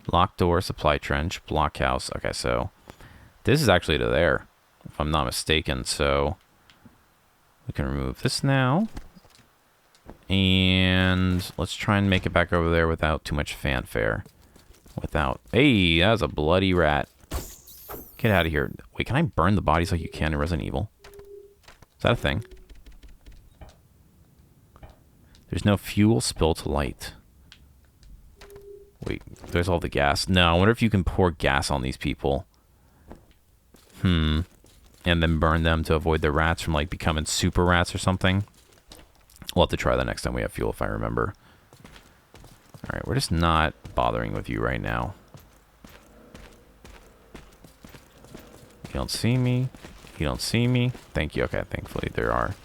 Locked door, supply trench, blockhouse. Okay, so this is actually to there, if I'm not mistaken. So we can remove this now. And let's try and make it back over there without too much fanfare. Hey, that was a bloody rat. Get out of here. Wait, can I burn the bodies like you can in Resident Evil? Is that a thing? There's no fuel spill to light. Wait, there's all the gas. No, I wonder if you can pour gas on these people. And then burn them to avoid the rats from, like, becoming super rats or something. We'll have to try that next time we have fuel, if I remember. Alright, we're just not bothering with you right now. You don't see me. You don't see me. Thank you. Okay, thankfully there are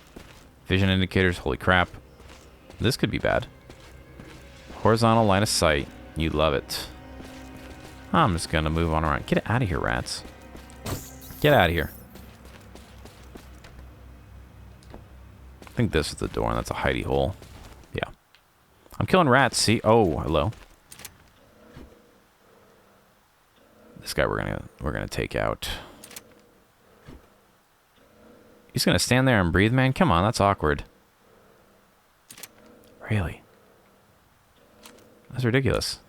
vision indicators. Holy crap. This could be bad. Horizontal line of sight. You love it. I'm just gonna move on around. Get out of here, rats. Get out of here. I think this is the door, and that's a hidey hole. Yeah. I'm killing rats, see? Oh, hello. This guy we're gonna take out. He's gonna stand there and breathe, man? Come on, that's awkward. Really? That's ridiculous.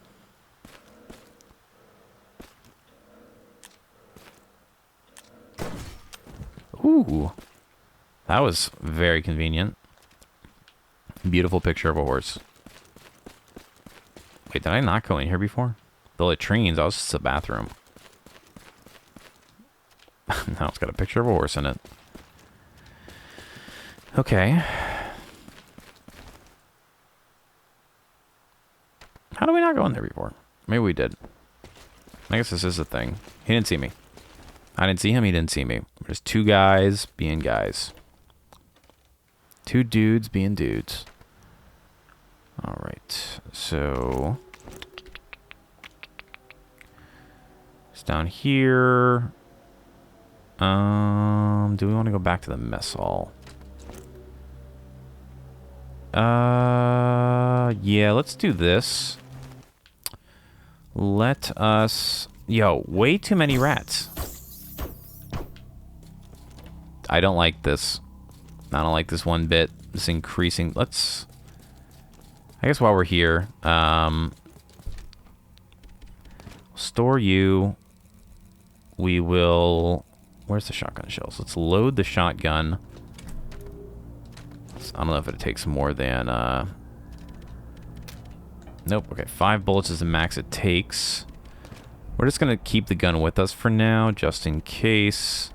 Ooh. That was very convenient. Beautiful picture of a horse. Wait, did I not go in here before? The latrines, that was just a bathroom. Now it's got a picture of a horse in it. Okay. How did we not go in there before? Maybe we did. I guess this is a thing. He didn't see me. I didn't see him, he didn't see me. We're just two guys being guys. Two dudes being dudes. Alright, so... it's down here. Do we want to go back to the mess hall? Yeah, let's do this. Let us... Yo, way too many rats. I don't like this. I don't like this one bit. It's increasing. Let's... I guess while we're here, store you. We will... Where's the shotgun shells? Let's load the shotgun. I don't know if it takes more than... Nope. Okay, 5 bullets is the max it takes. We're just going to keep the gun with us for now, just in case.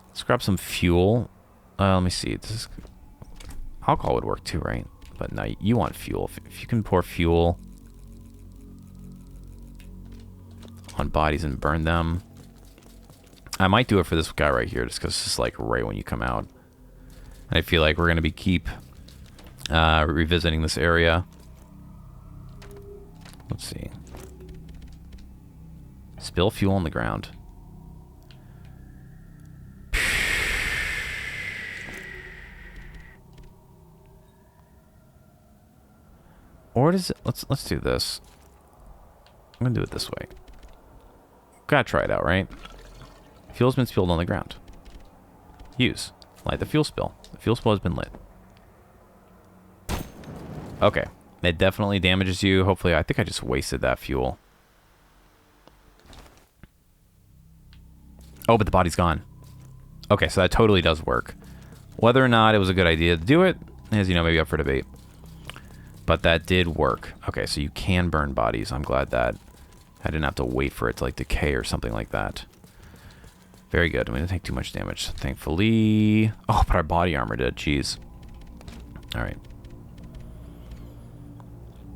Let's grab some fuel. Let me see. This is... alcohol would work too, right? But no, you want fuel. If you can pour fuel on bodies and burn them. I might do it for this guy right here, just because it's just like right when you come out. And I feel like we're going to keep revisiting this area. Let's see. Spill fuel on the ground. Or does it... Let's do this. I'm gonna do it this way. Gotta try it out, right? Fuel's been spilled on the ground. Use. Light the fuel spill. The fuel spill has been lit. Okay. It definitely damages you. Hopefully, I think I just wasted that fuel. Oh, but the body's gone. Okay, so that totally does work. Whether or not it was a good idea to do it, as you know, maybe up for debate. But that did work. Okay, so you can burn bodies. I'm glad that I didn't have to wait for it to like decay or something like that. Very good. We didn't take too much damage, thankfully. Oh, but our body armor did. Jeez. All right.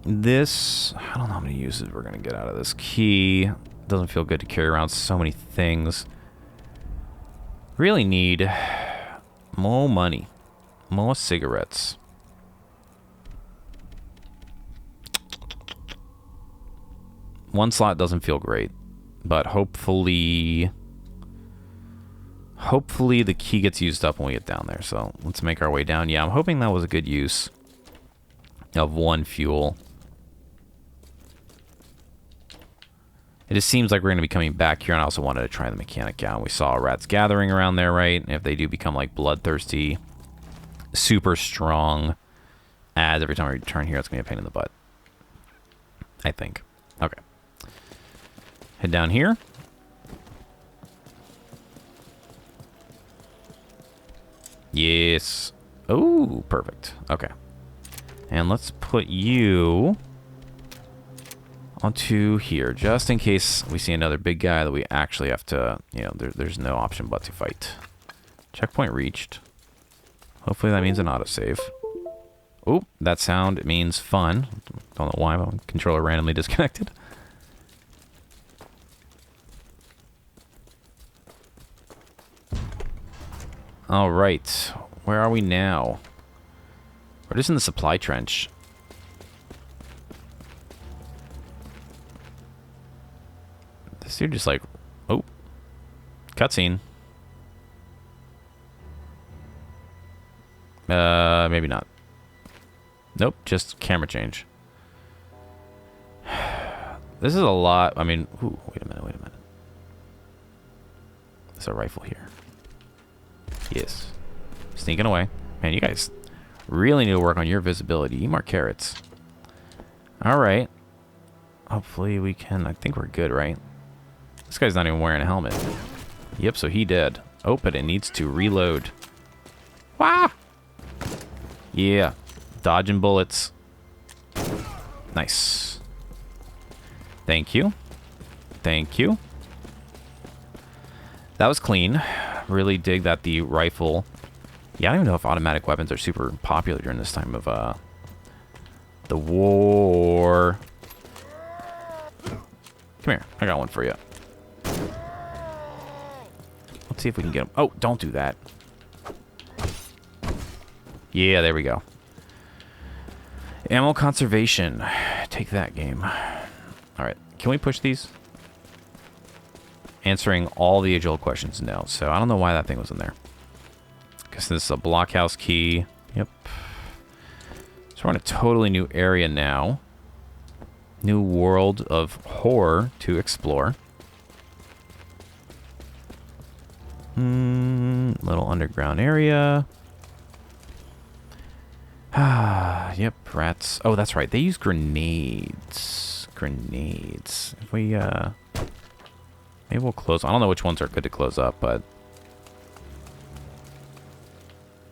This, I don't know how many uses we're going to get out of this key. Doesn't feel good to carry around so many things. Really need more money. More cigarettes. One slot doesn't feel great, but hopefully the key gets used up when we get down there. So let's make our way down. Yeah, I'm hoping that was a good use of one fuel. It just seems like we're going to be coming back here, and I also wanted to try the mechanic out. We saw rats gathering around there, right? And if they do become like bloodthirsty, super strong ads every time we return here, it's going to be a pain in the butt. I think. Okay. Head down here. Yes. Oh, perfect. Okay. And let's put you onto here, just in case we see another big guy that we actually have to, you know, there's no option but to fight. Checkpoint reached. Hopefully that means an autosave. Oh, that sound means fun. Don't know why, my controller randomly disconnected. All right, where are we now? We're just in the supply trench. This dude just like, oh, cutscene. Maybe not. Nope, just camera change. This is a lot. I mean, ooh, wait a minute. There's a rifle here. Yes. Sneaking away. Man, you guys really need to work on your visibility. You mark carrots. All right. Hopefully we can. I think we're good, right? This guy's not even wearing a helmet. Yep, so he did. Oh, but it needs to reload. Wah! Yeah. Dodging bullets. Nice. Thank you. Thank you. That was clean. Really dig that the rifle... Yeah, I don't even know if automatic weapons are super popular during this time of the war. Come here. I got one for you. Let's see if we can get him. Oh, don't do that. Yeah, there we go. Ammo conservation. Take that, game. All right. Can we push these? Answering all the age-old questions, no. So I don't know why that thing was in there. Guess this is a blockhouse key. Yep. So we're in a totally new area now. New world of horror to explore. Little underground area. Yep, rats. Oh, that's right. They use grenades. Grenades. If we, maybe we'll close. I don't know which ones are good to close up, but...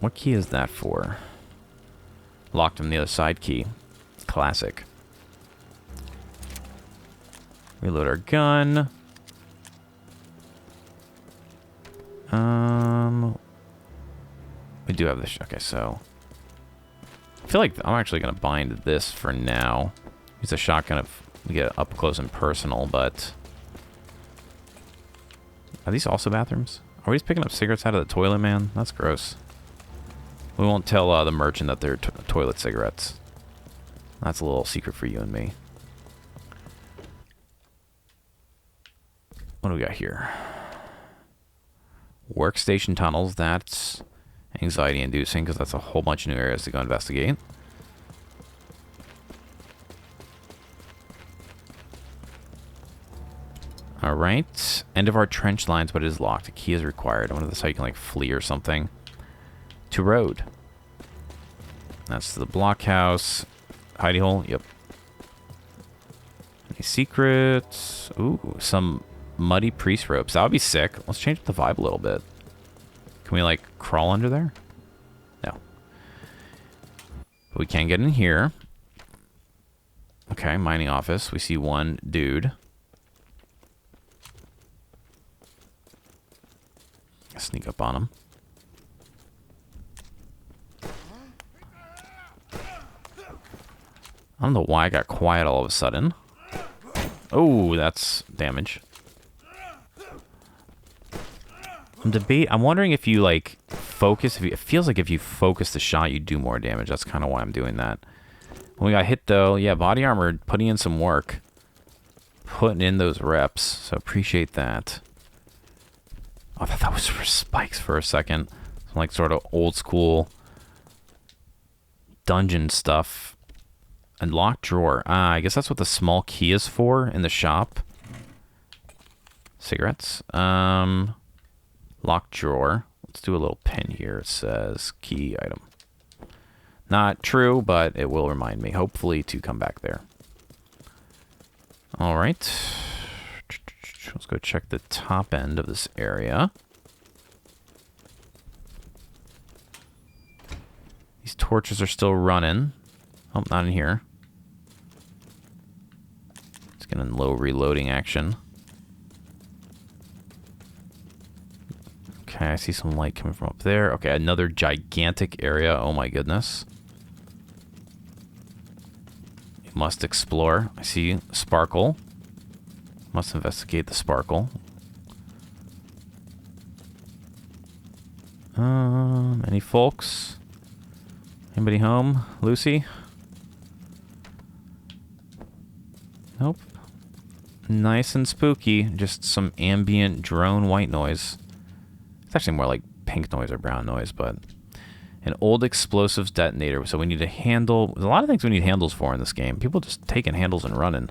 What key is that for? Locked on the other side key. Classic. Reload our gun. We do have this. Okay, so... I feel like I'm actually going to bind this for now. Use a shotgun if we get up close and personal, but... Are these also bathrooms? Are we just picking up cigarettes out of the toilet, man? That's gross. We won't tell the merchant that they're toilet cigarettes. That's a little secret for you and me. What do we got here? Workstation tunnels. That's anxiety-inducing because that's a whole bunch of new areas to go investigate. All right. End of our trench lines, but it is locked. A key is required. I wonder if that's how you can, like, flee or something. To road. That's the blockhouse. Hidey hole. Yep. Any secrets? Ooh, some muddy priest ropes. That would be sick. Let's change up the vibe a little bit. Can we, like, crawl under there? No. But we can get in here. Okay, mining office. We see one dude. Sneak up on him. I don't know why I got quiet all of a sudden. Oh, that's damage. I'm wondering if you, like, focus. It feels like if you focus the shot, you do more damage. That's kind of why I'm doing that. When we got hit, though, yeah, body armor, putting in some work. Putting in those reps. So appreciate that. Oh, I thought that was for spikes for a second. Some, like, sort of old school dungeon stuff. And locked drawer. Ah, I guess that's what the small key is for in the shop. Cigarettes. Locked drawer. Let's do a little pin here. It says key item. Not true, but it will remind me, hopefully, to come back there. All right. Let's go check the top end of this area. These torches are still running. Oh, not in here. It's getting low reloading action. Okay, I see some light coming from up there. Okay, another gigantic area. Oh my goodness. You must explore. I see sparkle. Must investigate the sparkle. Any folks? Anybody home? Lucy? Nope. Nice and spooky. Just some ambient drone white noise. It's actually more like pink noise or brown noise, but... An old explosives detonator. So we need a handle. There's a lot of things we need handles for in this game. People just taking handles and running.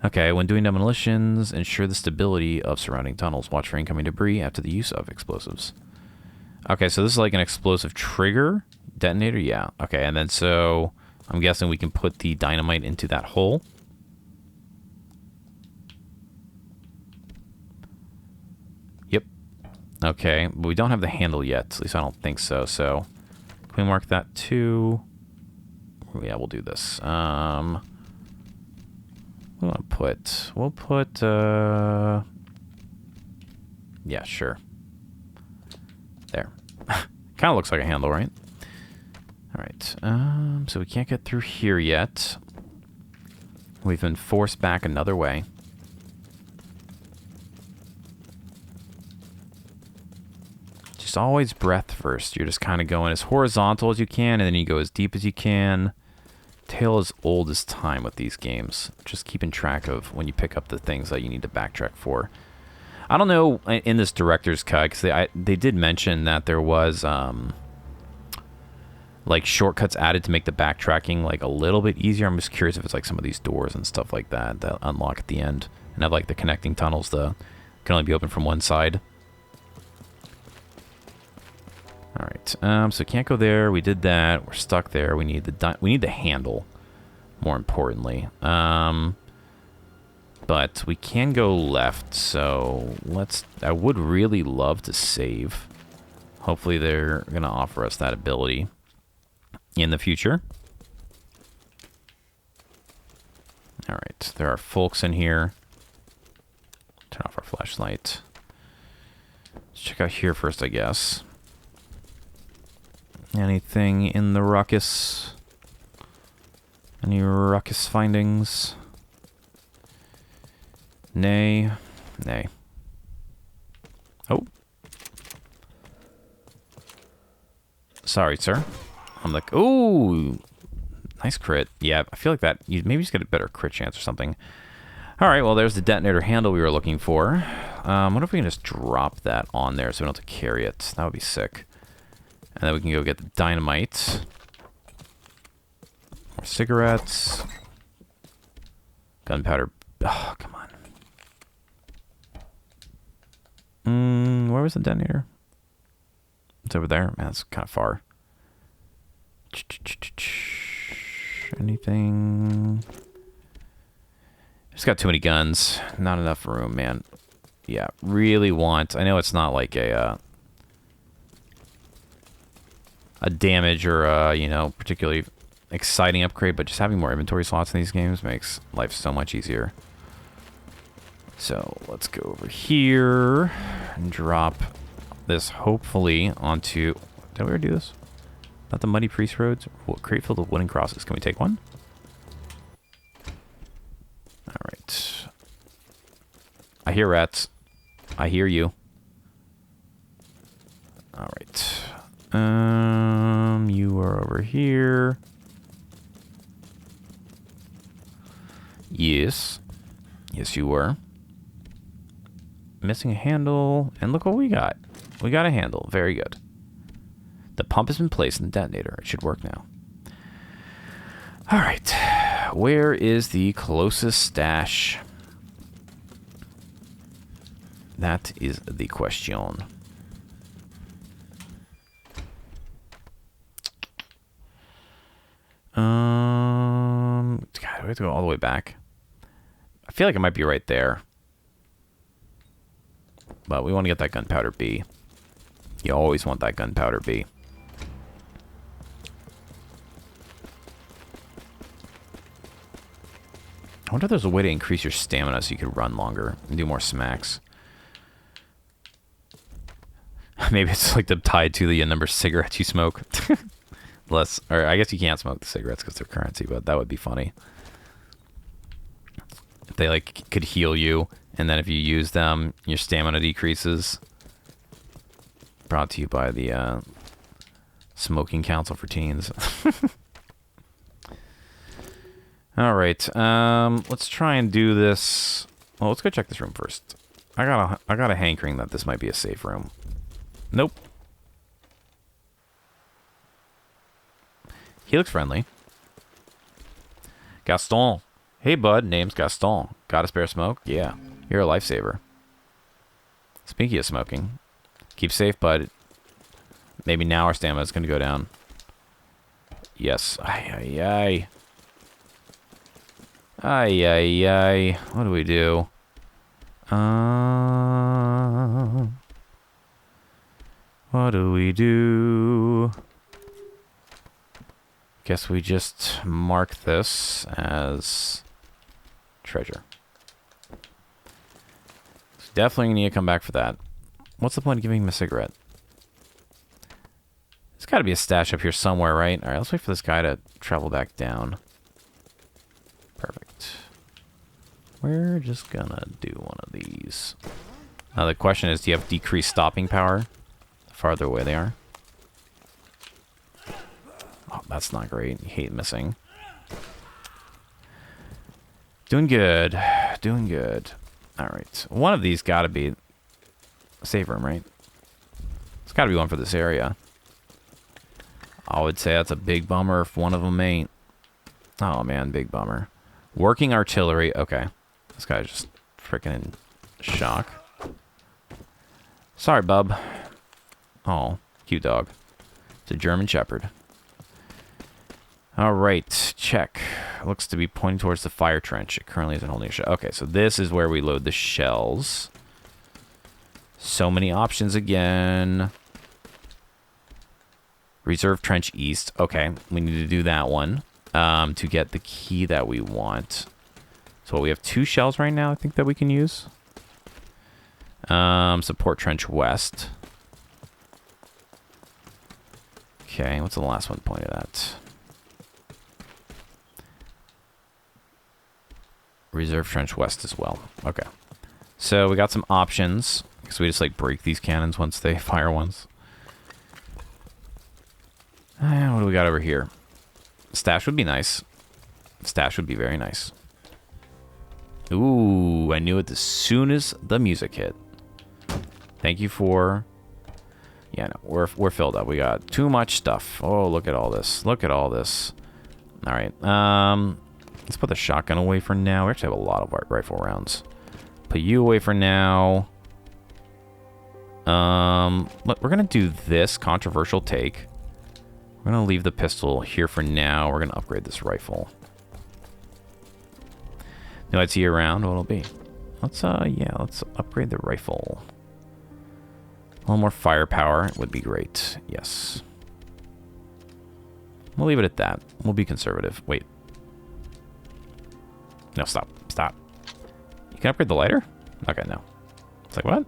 Okay, when doing demolitions, ensure the stability of surrounding tunnels. Watch for incoming debris after the use of explosives. Okay, so this is like an explosive trigger detonator? Yeah. Okay, and then so I'm guessing we can put the dynamite into that hole. Yep. Okay, but we don't have the handle yet. At least I don't think so. So can we mark that too? Yeah, we'll do this. What do we want to put? We'll put, yeah, sure. There. Kind of looks like a handle, right? All right. So we can't get through here yet. We've been forced back another way. Just always breath first. You're just kind of going as horizontal as you can, and then you go as deep as you can. Tale as old as time with these games. Just keeping track of when you pick up the things that you need to backtrack for. I don't know in this director's cut, because they did mention that there was like shortcuts added to make the backtracking like a little bit easier. I'm just curious if it's like some of these doors and stuff like that that unlock at the end and have like the connecting tunnels can only be open from one side. All right, so can't go there. We did that. We're stuck there. We need the handle, more importantly. But we can go left. So I would really love to save. Hopefully they're gonna offer us that ability in the future. All right, there are folks in here. Turn off our flashlight. Let's check out here first, I guess. Anything in the ruckus? Any ruckus findings? Nay. Nay. Oh. Sorry, sir. I'm like, ooh. Nice crit. Yeah, I feel like that. You maybe just get a better crit chance or something. All right, well, there's the detonator handle we were looking for. What if we can just drop that on there so we don't have to carry it? That would be sick. And then we can go get the dynamite. More cigarettes. Gunpowder. Oh, come on. Where was the detonator? It's over there. Man, that's kind of far. Anything? Just got too many guns. Not enough room, man. Yeah, really want... I know it's not like a damage or a, you know, particularly exciting upgrade, but just having more inventory slots in these games makes life so much easier. So let's go over here and drop this hopefully onto... Did we ever do this? Not the Muddy Priest Roads? Crate filled with wooden crosses. Can we take one? Alright. I hear rats. I hear you. Alright. You are over here. Yes. Yes, you were. Missing a handle. And look what we got. We got a handle. Very good. The pump has been placed in the detonator. It should work now. Alright. Where is the closest stash? That is the question. God, do we have to go all the way back? I feel like it might be right there. But we want to get that gunpowder B. You always want that gunpowder B. I wonder if there's a way to increase your stamina so you could run longer and do more smacks. Maybe it's like tied to the number of cigarettes you smoke. Less, or I guess you can't smoke the cigarettes because they're currency, but that would be funny. If they like could heal you, and then if you use them, your stamina decreases. Brought to you by the Smoking Council for Teens. All right, let's try and do this. Well, let's go check this room first. I got a hankering that this might be a safe room. Nope. He looks friendly. Gaston. Hey, bud. Name's Gaston. Got a spare smoke? Yeah. You're a lifesaver. Speaking of smoking, keep safe, bud. Maybe now our stamina's going to go down. Yes. Ay, ay, ay. Ay, ay, ay. What do we do? What do we do? Guess we just mark this as treasure. Definitely need to come back for that. What's the point of giving him a cigarette? There's got to be a stash up here somewhere, right? All right, let's wait for this guy to travel back down. Perfect. We're just gonna do one of these. Now the question is, do you have decreased stopping power the farther away they are? Oh, that's not great. You hate missing. Doing good. Doing good. Alright. One of these gotta be a safe room, right? It's gotta be one for this area. I would say that's a big bummer if one of them ain't. Oh man, big bummer. Working artillery. Okay. This guy's just freaking in shock. Sorry, bub. Oh, cute dog. It's a German Shepherd. Alright, check. Looks to be pointing towards the fire trench. It currently isn't holding a shell. Okay, so this is where we load the shells. So many options again. Reserve trench east. Okay, we need to do that one to get the key that we want. So we have 2 shells right now, I think, that we can use. Support trench west. Okay, what's the last one pointed at? Reserve trench west as well. Okay. So we got some options. Because we just like break these cannons once they fire once. What do we got over here? Stash would be nice. Stash would be very nice. Ooh, I knew it as soon as the music hit. Thank you for... Yeah, no, we're filled up. We got too much stuff. Oh, look at all this. Look at all this. All right. Let's put the shotgun away for now. We actually have a lot of rifle rounds. Put you away for now. Look, we're gonna do this controversial take. We're gonna leave the pistol here for now. We're gonna upgrade this rifle. No, I'd see you around. What'll it be? Let's upgrade the rifle. A little more firepower would be great. Yes. We'll leave it at that. We'll be conservative. Wait. No, stop. Stop. You can upgrade the lighter? Okay, no. It's like, what?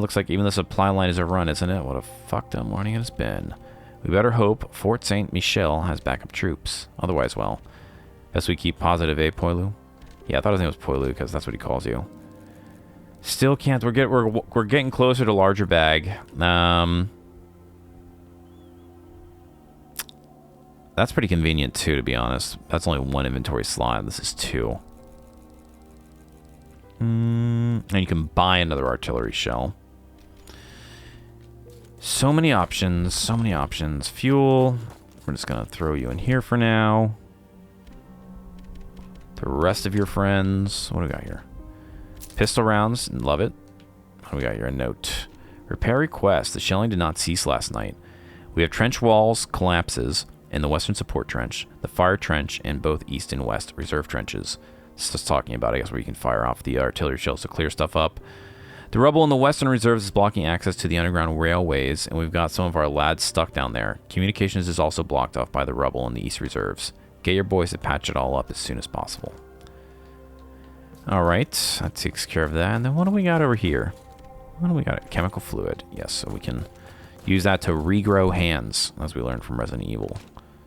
Looks like even the supply line is a run, isn't it? What a fucked up morning it has been. We better hope Fort St. Michel has backup troops. Otherwise, well, best we keep positive, eh, Poilu? Yeah, I thought his name was Poilu because that's what he calls you. Still can't. We're getting closer to larger bag. That's pretty convenient too, to be honest. That's only one inventory slot. This is two. And you can buy another artillery shell. So many options. So many options. Fuel. We're just gonna throw you in here for now. The rest of your friends. What do we got here? Pistol rounds. Love it. What do we got here? A note. Repair request. The shelling did not cease last night. We have trench walls collapses in the western support trench, the fire trench, and both east and west reserve trenches. It's just talking about, I guess, where you can fire off the artillery shells to clear stuff up. The rubble in the western reserves is blocking access to the underground railways, and we've got some of our lads stuck down there. Communications is also blocked off by the rubble in the east reserves. Get your boys to patch it all up as soon as possible. Alright, that takes care of that. And then what do we got over here? What do we got? Chemical fluid. Yes, so we can use that to regrow hands, as we learned from Resident Evil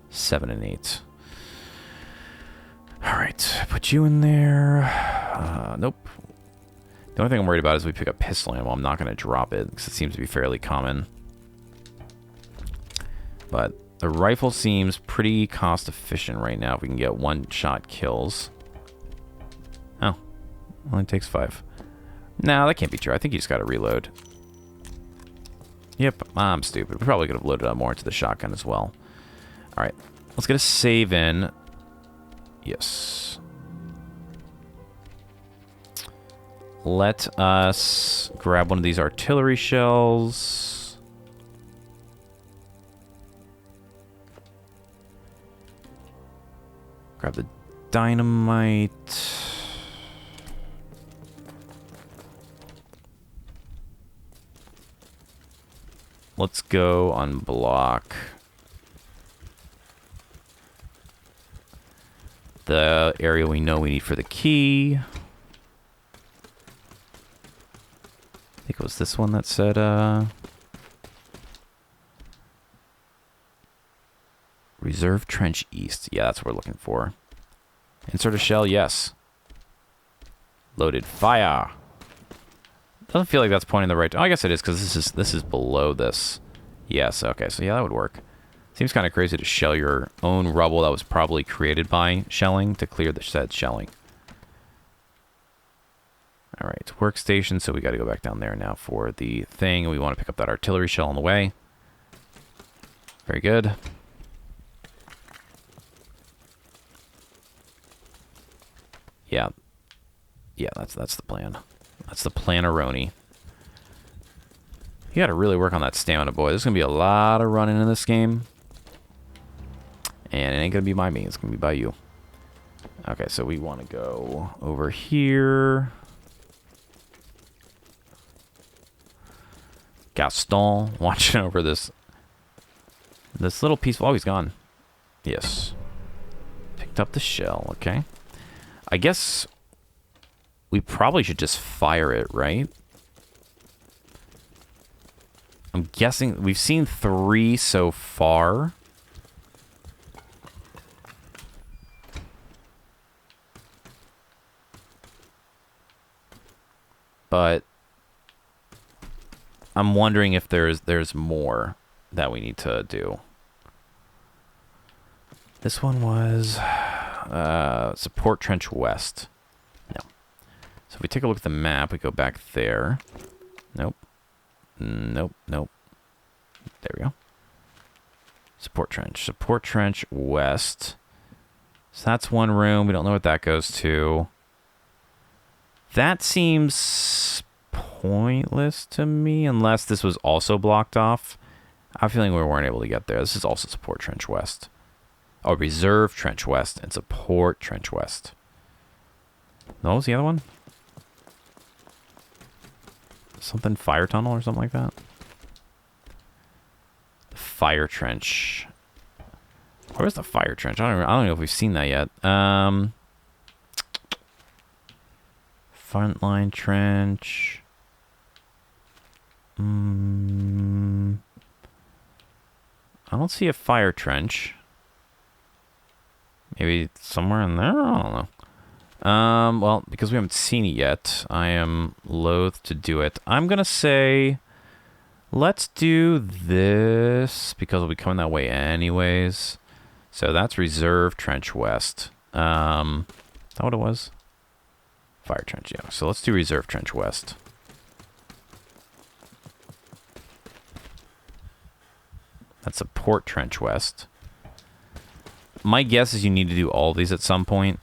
7 and 8. Alright, put you in there. Nope. The only thing I'm worried about is we pick up pistol ammo. I'm not going to drop it, because it seems to be fairly common. But the rifle seems pretty cost efficient right now if we can get one-shot kills. Oh, only takes 5. No, that can't be true. I think you just got to reload. Yep, I'm stupid. We probably could have loaded up more into the shotgun as well. Alright, let's get a save in. Yes. Let us grab one of these artillery shells. Grab the dynamite. Let's go unblock the area we know we need for the key. I think it was this one that said, Reserve Trench East. Yeah, that's what we're looking for. Insert a shell, yes. Loaded fire. Doesn't feel like that's pointing the right... Oh, I guess it is, because this is below this. Yes, okay, so yeah, that would work. Seems kind of crazy to shell your own rubble that was probably created by shelling to clear the said shelling. Alright, workstation, so we got to go back down there now for the thing. We want to pick up that artillery shell on the way. Very good. Yeah. Yeah, that's the plan. That's the plan-a-roni. You got to really work on that stamina, boy. There's going to be a lot of running in this game. And it ain't going to be by me. It's going to be by you. Okay, so we want to go over here. Gaston watching over this little piece. Oh, he's gone. Yes. Picked up the shell. Okay. I guess we probably should just fire it, right? I'm guessing we've seen 3 so far. But I'm wondering if there's more that we need to do. This one was Support Trench West. No. So if we take a look at the map, we go back there. Nope. Nope, nope. There we go. Support Trench. Support Trench West. So that's one room. We don't know what that goes to. That seems pointless to me unless this was also blocked off. I have a feeling we weren't able to get there. This is also support trench west. Oh, reserve trench west and support trench west. No, what was the other one? Something fire tunnel or something like that? The fire trench. Where's the fire trench? I don't know if we've seen that yet. Frontline trench. I don't see a fire trench. Maybe somewhere in there? I don't know. Well, because we haven't seen it yet, I am loath to do it. I'm going to say, let's do this, because we'll be coming that way anyways. So that's reserve trench west. Is that what it was? Fire trench, yeah. So let's do reserve trench west. That's support trench west. My guess is you need to do all these at some point.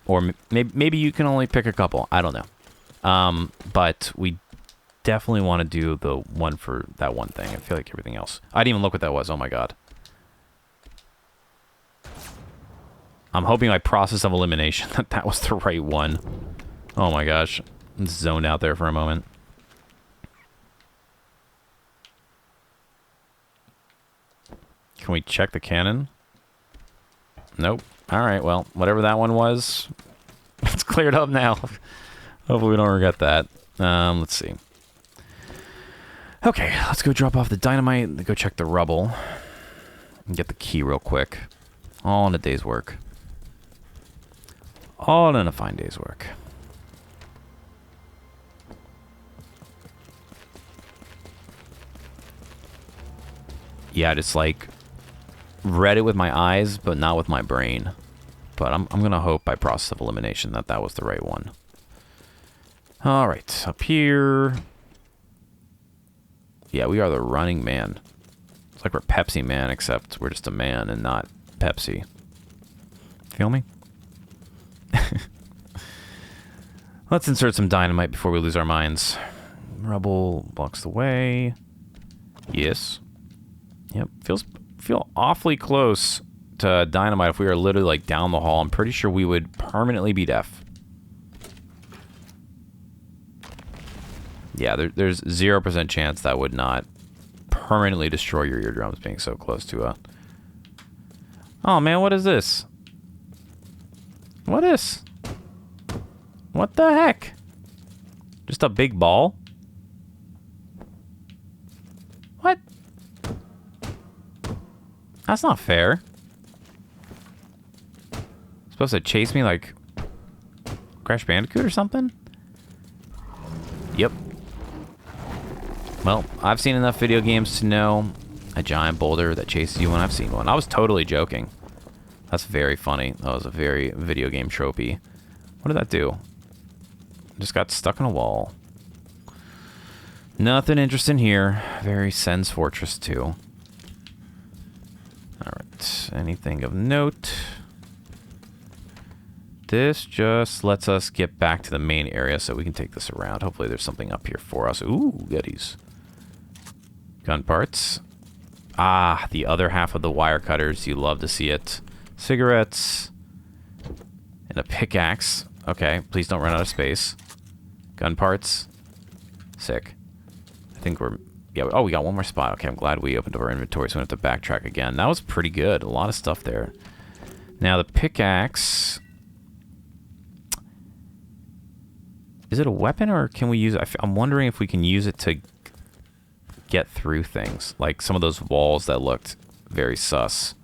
Or maybe you can only pick a couple. I don't know. But we definitely want to do the one for that one thing. I feel like everything else. I didn't even look what that was. Oh my god. I'm hoping by process of elimination that was the right one. Oh my gosh. I'm zoned out there for a moment. Can we check the cannon? Nope. Alright, well, whatever that one was, it's cleared up now. Hopefully we don't regret that. Let's see. Okay, let's go drop off the dynamite, go check the rubble, and get the key real quick. All in a day's work. All in a fine day's work. Yeah, just like read it with my eyes, but not with my brain. But I'm going to hope by process of elimination that was the right one. All right, up here. Yeah, we are the running man. It's like we're Pepsi Man, except we're just a man and not Pepsi. Feel me? Let's insert some dynamite before we lose our minds. Rubble blocks the way. Yes. Yep, feel awfully close to dynamite. If we were literally like down the hall, I'm pretty sure we would permanently be deaf. Yeah, there's 0% chance that would not permanently destroy your eardrums being so close to a... Oh man, what is this? What is? What the heck? Just a big ball? What? That's not fair. Supposed to chase me like Crash Bandicoot or something? Yep. Well, I've seen enough video games to know a giant boulder that chases you when I've seen one. I was totally joking. That's very funny. That was a very video game tropey. What did that do? Just got stuck in a wall. Nothing interesting here. Very Sen's Fortress 2. Alright, anything of note? This just lets us get back to the main area so we can take this around. Hopefully there's something up here for us. Ooh, goodies. Gun parts. Ah, the other half of the wire cutters. You love to see it. Cigarettes. And a pickaxe. Okay, please don't run out of space. Gun parts. Sick. I think we're... Yeah, oh, we got one more spot. Okay, I'm glad we opened up our inventory so we don't have to backtrack again. That was pretty good. A lot of stuff there. Now, the pickaxe... Is it a weapon, or can we use it? I'm wondering if we can use it to get through things. Like some of those walls that looked very sus.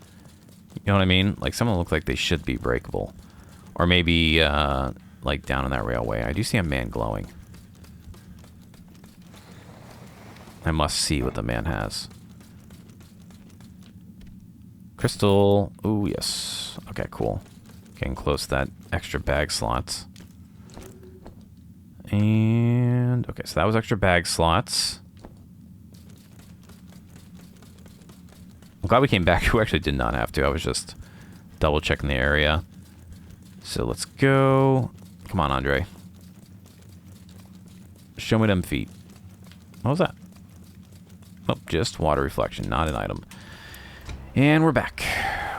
You know what I mean? Like some of them look like they should be breakable. Or maybe, like down on that railway. I do see a man glowing. I must see what the man has. Crystal. Ooh, yes. Okay, cool. Getting close to that extra bag slots. And... Okay, so that was extra bag slots. I'm glad we came back. We actually did not have to. I was just double checking the area. So let's go. Come on, Andre. Show me them feet. What was that? Oh, just water reflection, not an item. And we're back.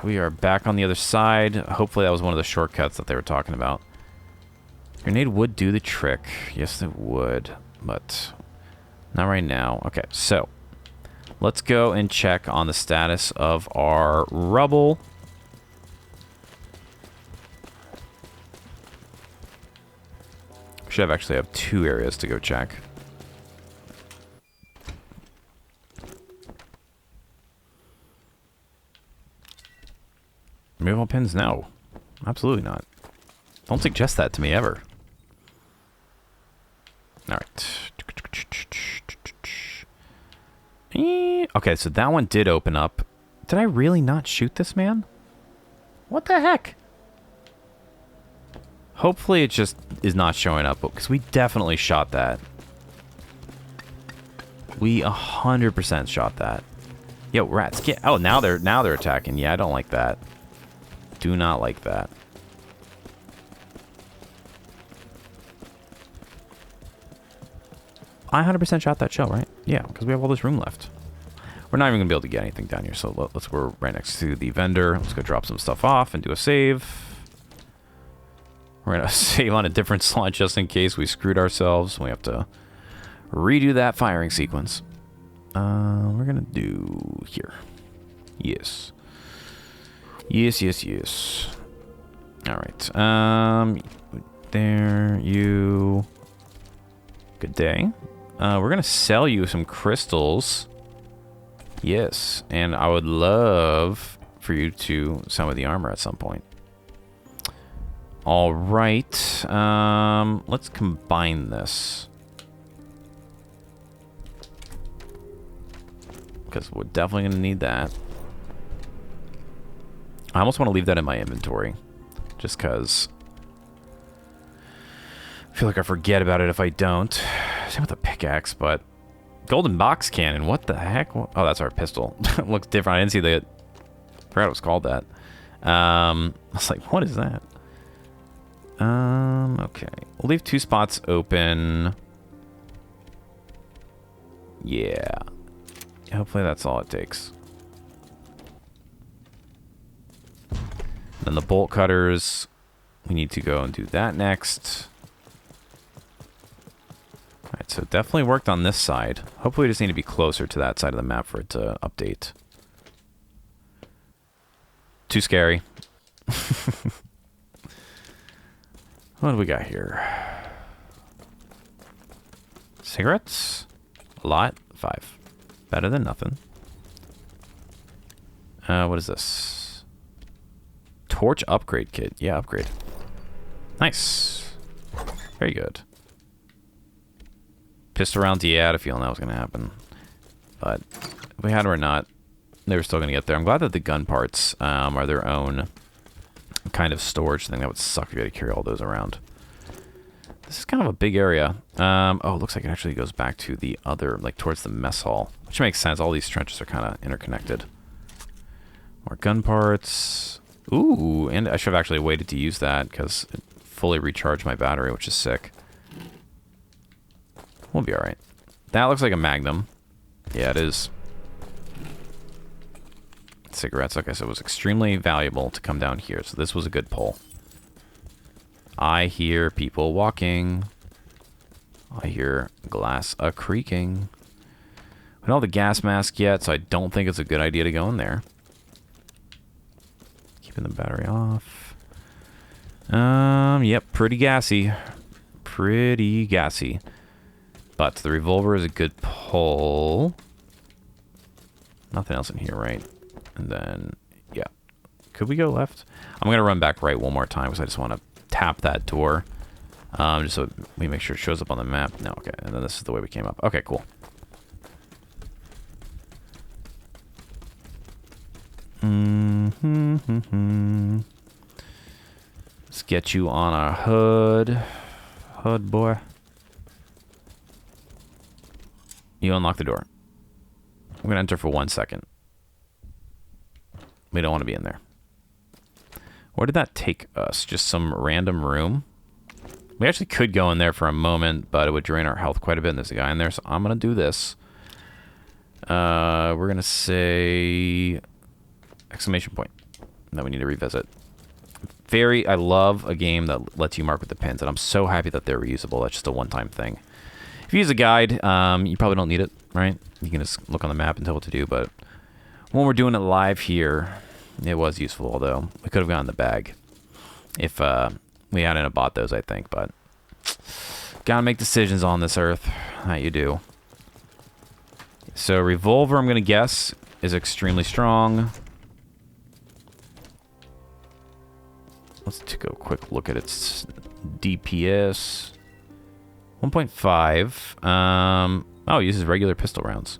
We are back on the other side. Hopefully that was one of the shortcuts that they were talking about. Grenade would do the trick. Yes, it would. But not right now. Okay, so let's go and check on the status of our rubble. Should actually have 2 areas to go check. Remove all pins? No. Absolutely not. Don't suggest that to me ever. Alright. Okay, so that one did open up. Did I really not shoot this man? What the heck? Hopefully it just is not showing up, because we definitely shot that. We 100% shot that. Yo, rats, get... Oh, now they're attacking. Yeah, I don't like that. Do not like that. I 100% shot that shell, right? Yeah, because we have all this room left. We're not even going to be able to get anything down here, so let's go right next to the vendor. Let's go drop some stuff off and do a save. We're going to save on a different slot just in case we screwed ourselves. We have to redo that firing sequence. We're going to do here. Yes. Yes, yes, yes. All right. There, you... Good day. We're going to sell you some crystals. Yes, and I would love for you to sell me the armor at some point. All right. Let's combine this. Because we're definitely going to need that. I almost want to leave that in my inventory. Just because I feel like I forget about it if I don't. Same with the pickaxe, but... Golden box cannon, what the heck? Oh, that's our pistol. It looks different. I didn't see the... I forgot it was called that. I was like, what is that? Okay. We'll leave 2 spots open. Yeah. Hopefully that's all it takes. Then the bolt cutters. We need to go and do that next. Alright, so definitely worked on this side. Hopefully we just need to be closer to that side of the map for it to update. Too scary. What do we got here? Cigarettes? A lot? 5. Better than nothing. What is this? Torch upgrade kit. Yeah, upgrade. Nice. Very good. Pistol rounds, yeah, I had a feeling that was going to happen. But if we had them or not, they were still going to get there. I'm glad that the gun parts are their own kind of storage thing. That would suck if you had to carry all those around. This is kind of a big area. Oh, it looks like it actually goes back to the other, like towards the mess hall. Which makes sense. All these trenches are kind of interconnected. More gun parts. Ooh, and I should have actually waited to use that because it fully recharged my battery, which is sick. We'll be alright. That looks like a Magnum. Yeah, it is. Cigarettes, like I said, was extremely valuable to come down here, so this was a good pull. I hear people walking. I hear glass a-creaking. We don't have the gas mask yet, so I don't think it's a good idea to go in there. Keeping the battery off. Yep, pretty gassy. Pretty gassy. But the revolver is a good pull. Nothing else in here, right? And then, yeah. Could we go left? I'm going to run back right one more time because I just want to tap that door. Just so we make sure it shows up on the map. No, okay. And then this is the way we came up. Okay, cool. Let's get you on our hood. Hood, boy. You unlock the door. I'm going to enter for 1 second. We don't want to be in there. Where did that take us? Just some random room? We actually could go in there for a moment, but it would drain our health quite a bit. And there's a guy in there, so I'm going to do this. We're going to say... exclamation point. That we need to revisit. I love a game that lets you mark with the pins, and I'm so happy that they're reusable. That's just a one-time thing. If you use a guide, you probably don't need it, right? You can just look on the map and tell what to do, but when we're doing it live here, it was useful, although we could have gotten the bag if we hadn't bought those, I think, but gotta make decisions on this earth. That you do. So revolver, I'm gonna guess, is extremely strong. Let's take a quick look at its DPS. 1.5. Oh, it uses regular pistol rounds.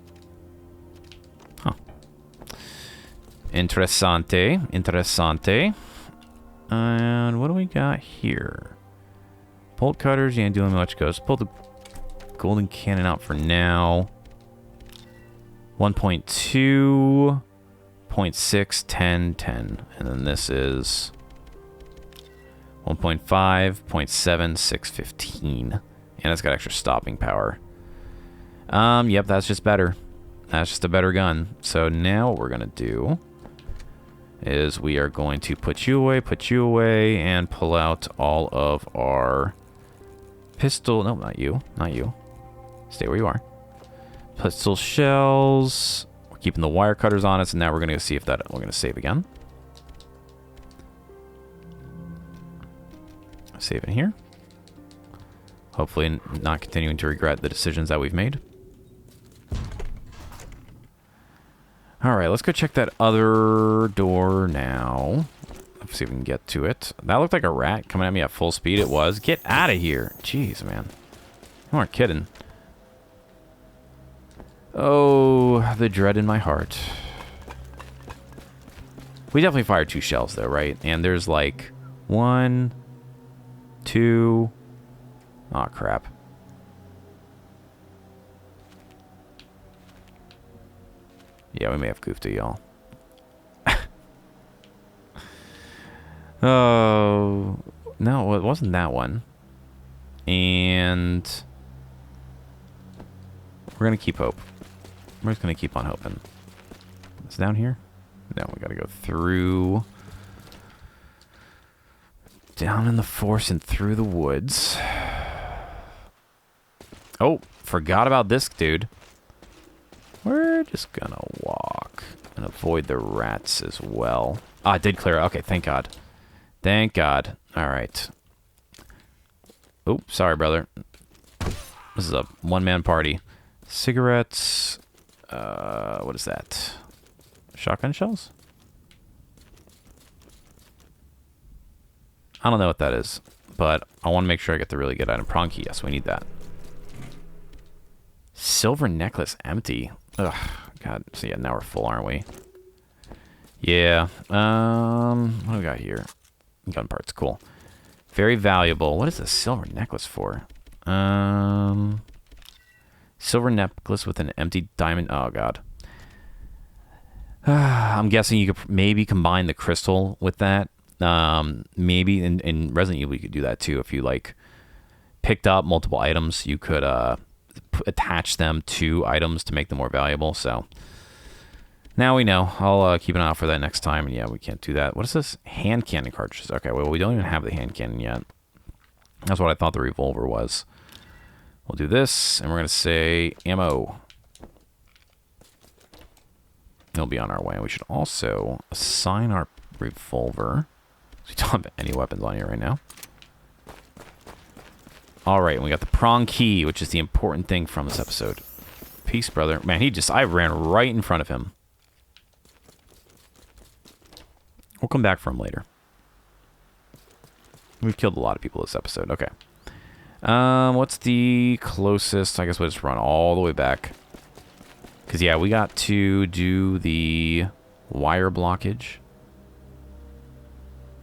Huh. Interessante. Interessante. And what do we got here? Bolt cutters. Yeah, doing much goes. Pull the golden cannon out for now. 1.2. 0.6. 10. 10. And then this is 1.5. 0.7. 6. 15. And it's got extra stopping power. Yep, that's just better. That's just a better gun. So now what we're going to do is we are going to put you away, and pull out all of our pistol... No, not you. Not you. Stay where you are. Pistol shells. We're keeping the wire cutters on us, and now we're going to see if that... We're going to save again. Save in here. Hopefully not continuing to regret the decisions that we've made. Alright, let's go check that other door now. Let's see if we can get to it. That looked like a rat coming at me at full speed. It was. Get out of here. Jeez, man. You aren't kidding. Oh, the dread in my heart. We definitely fired 2 shells, though, right? And there's like 1, 2... Aw, oh, crap. Yeah, we may have goofed it, y'all. Oh, no, it wasn't that one. And we're going to keep hope. We're just going to keep on hoping. It's down here? No, we got to go through... down in the forest and through the woods. Oh, forgot about this dude. We're just gonna walk and avoid the rats as well. Ah, I did clear it. Okay, thank God. Thank God. Alright. Oh, sorry, brother. This is a one-man party. Cigarettes. What is that? Shotgun shells? I don't know what that is, but I want to make sure I get the really good item. Prong key. Yes, we need that. Silver necklace empty. Ugh, God. So yeah, now we're full, aren't we? Yeah. What do we got here? Gun parts. Cool. Very valuable. What is a silver necklace for? Silver necklace with an empty diamond. Oh, God. I'm guessing you could maybe combine the crystal with that. Maybe in Resident Evil you could do that too. If you like picked up multiple items, you could attach them to items to make them more valuable. So now we know. I'll keep an eye out for that next time. And yeah, we can't do that. What is this? Hand cannon cartridges. Okay, well, we don't even have the hand cannon yet. That's what I thought the revolver was. We'll do this, and we're going to say ammo. It'll be on our way. We should also assign our revolver. We don't have any weapons on here right now. Alright, and we got the prong key, which is the important thing from this episode. Peace, brother. Man, I ran right in front of him. We'll come back for him later. We've killed a lot of people this episode. Okay. What's the closest? I guess we'll just run all the way back. Because, yeah, we got to do the wire blockage.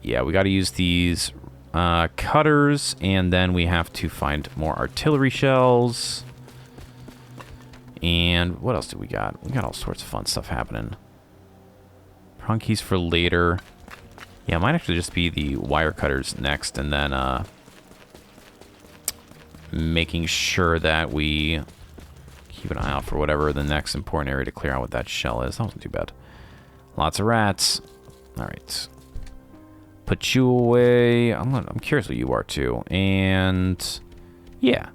Yeah, we got to use these cutters, and then we have to find more artillery shells. And what else do we got? We got all sorts of fun stuff happening. Prong keys for later. Yeah, it might actually just be the wire cutters next, and then making sure that we keep an eye out for whatever the next important area to clear out with that shell is. That wasn't too bad. Lots of rats. All right. Put you away. I'm curious what you are too. And yeah.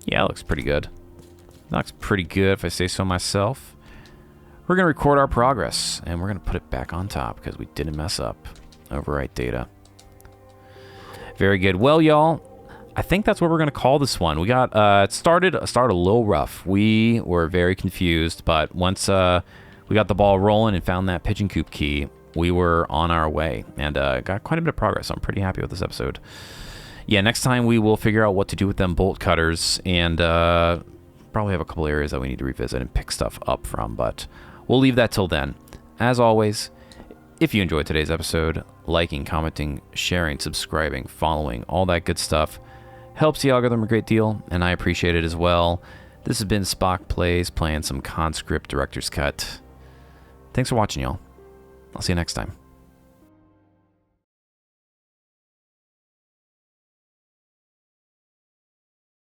Yeah, that looks pretty good. That looks pretty good if I say so myself. We're going to record our progress, and we're going to put it back on top because we didn't mess up. Overwrite data. Very good. Well, y'all, I think that's what we're going to call this one. We got, it started a little rough. We were very confused, but once we got the ball rolling and found that pigeon coop key, we were on our way and got quite a bit of progress. I'm pretty happy with this episode. Yeah, next time we will figure out what to do with them bolt cutters and probably have a couple areas that we need to revisit and pick stuff up from, but we'll leave that till then. As always, if you enjoyed today's episode, liking, commenting, sharing, subscribing, following, all that good stuff helps the algorithm a great deal, and I appreciate it as well. This has been SpockPlays playing some CONSCRIPT Director's Cut. Thanks for watching, y'all. I'll see you next time.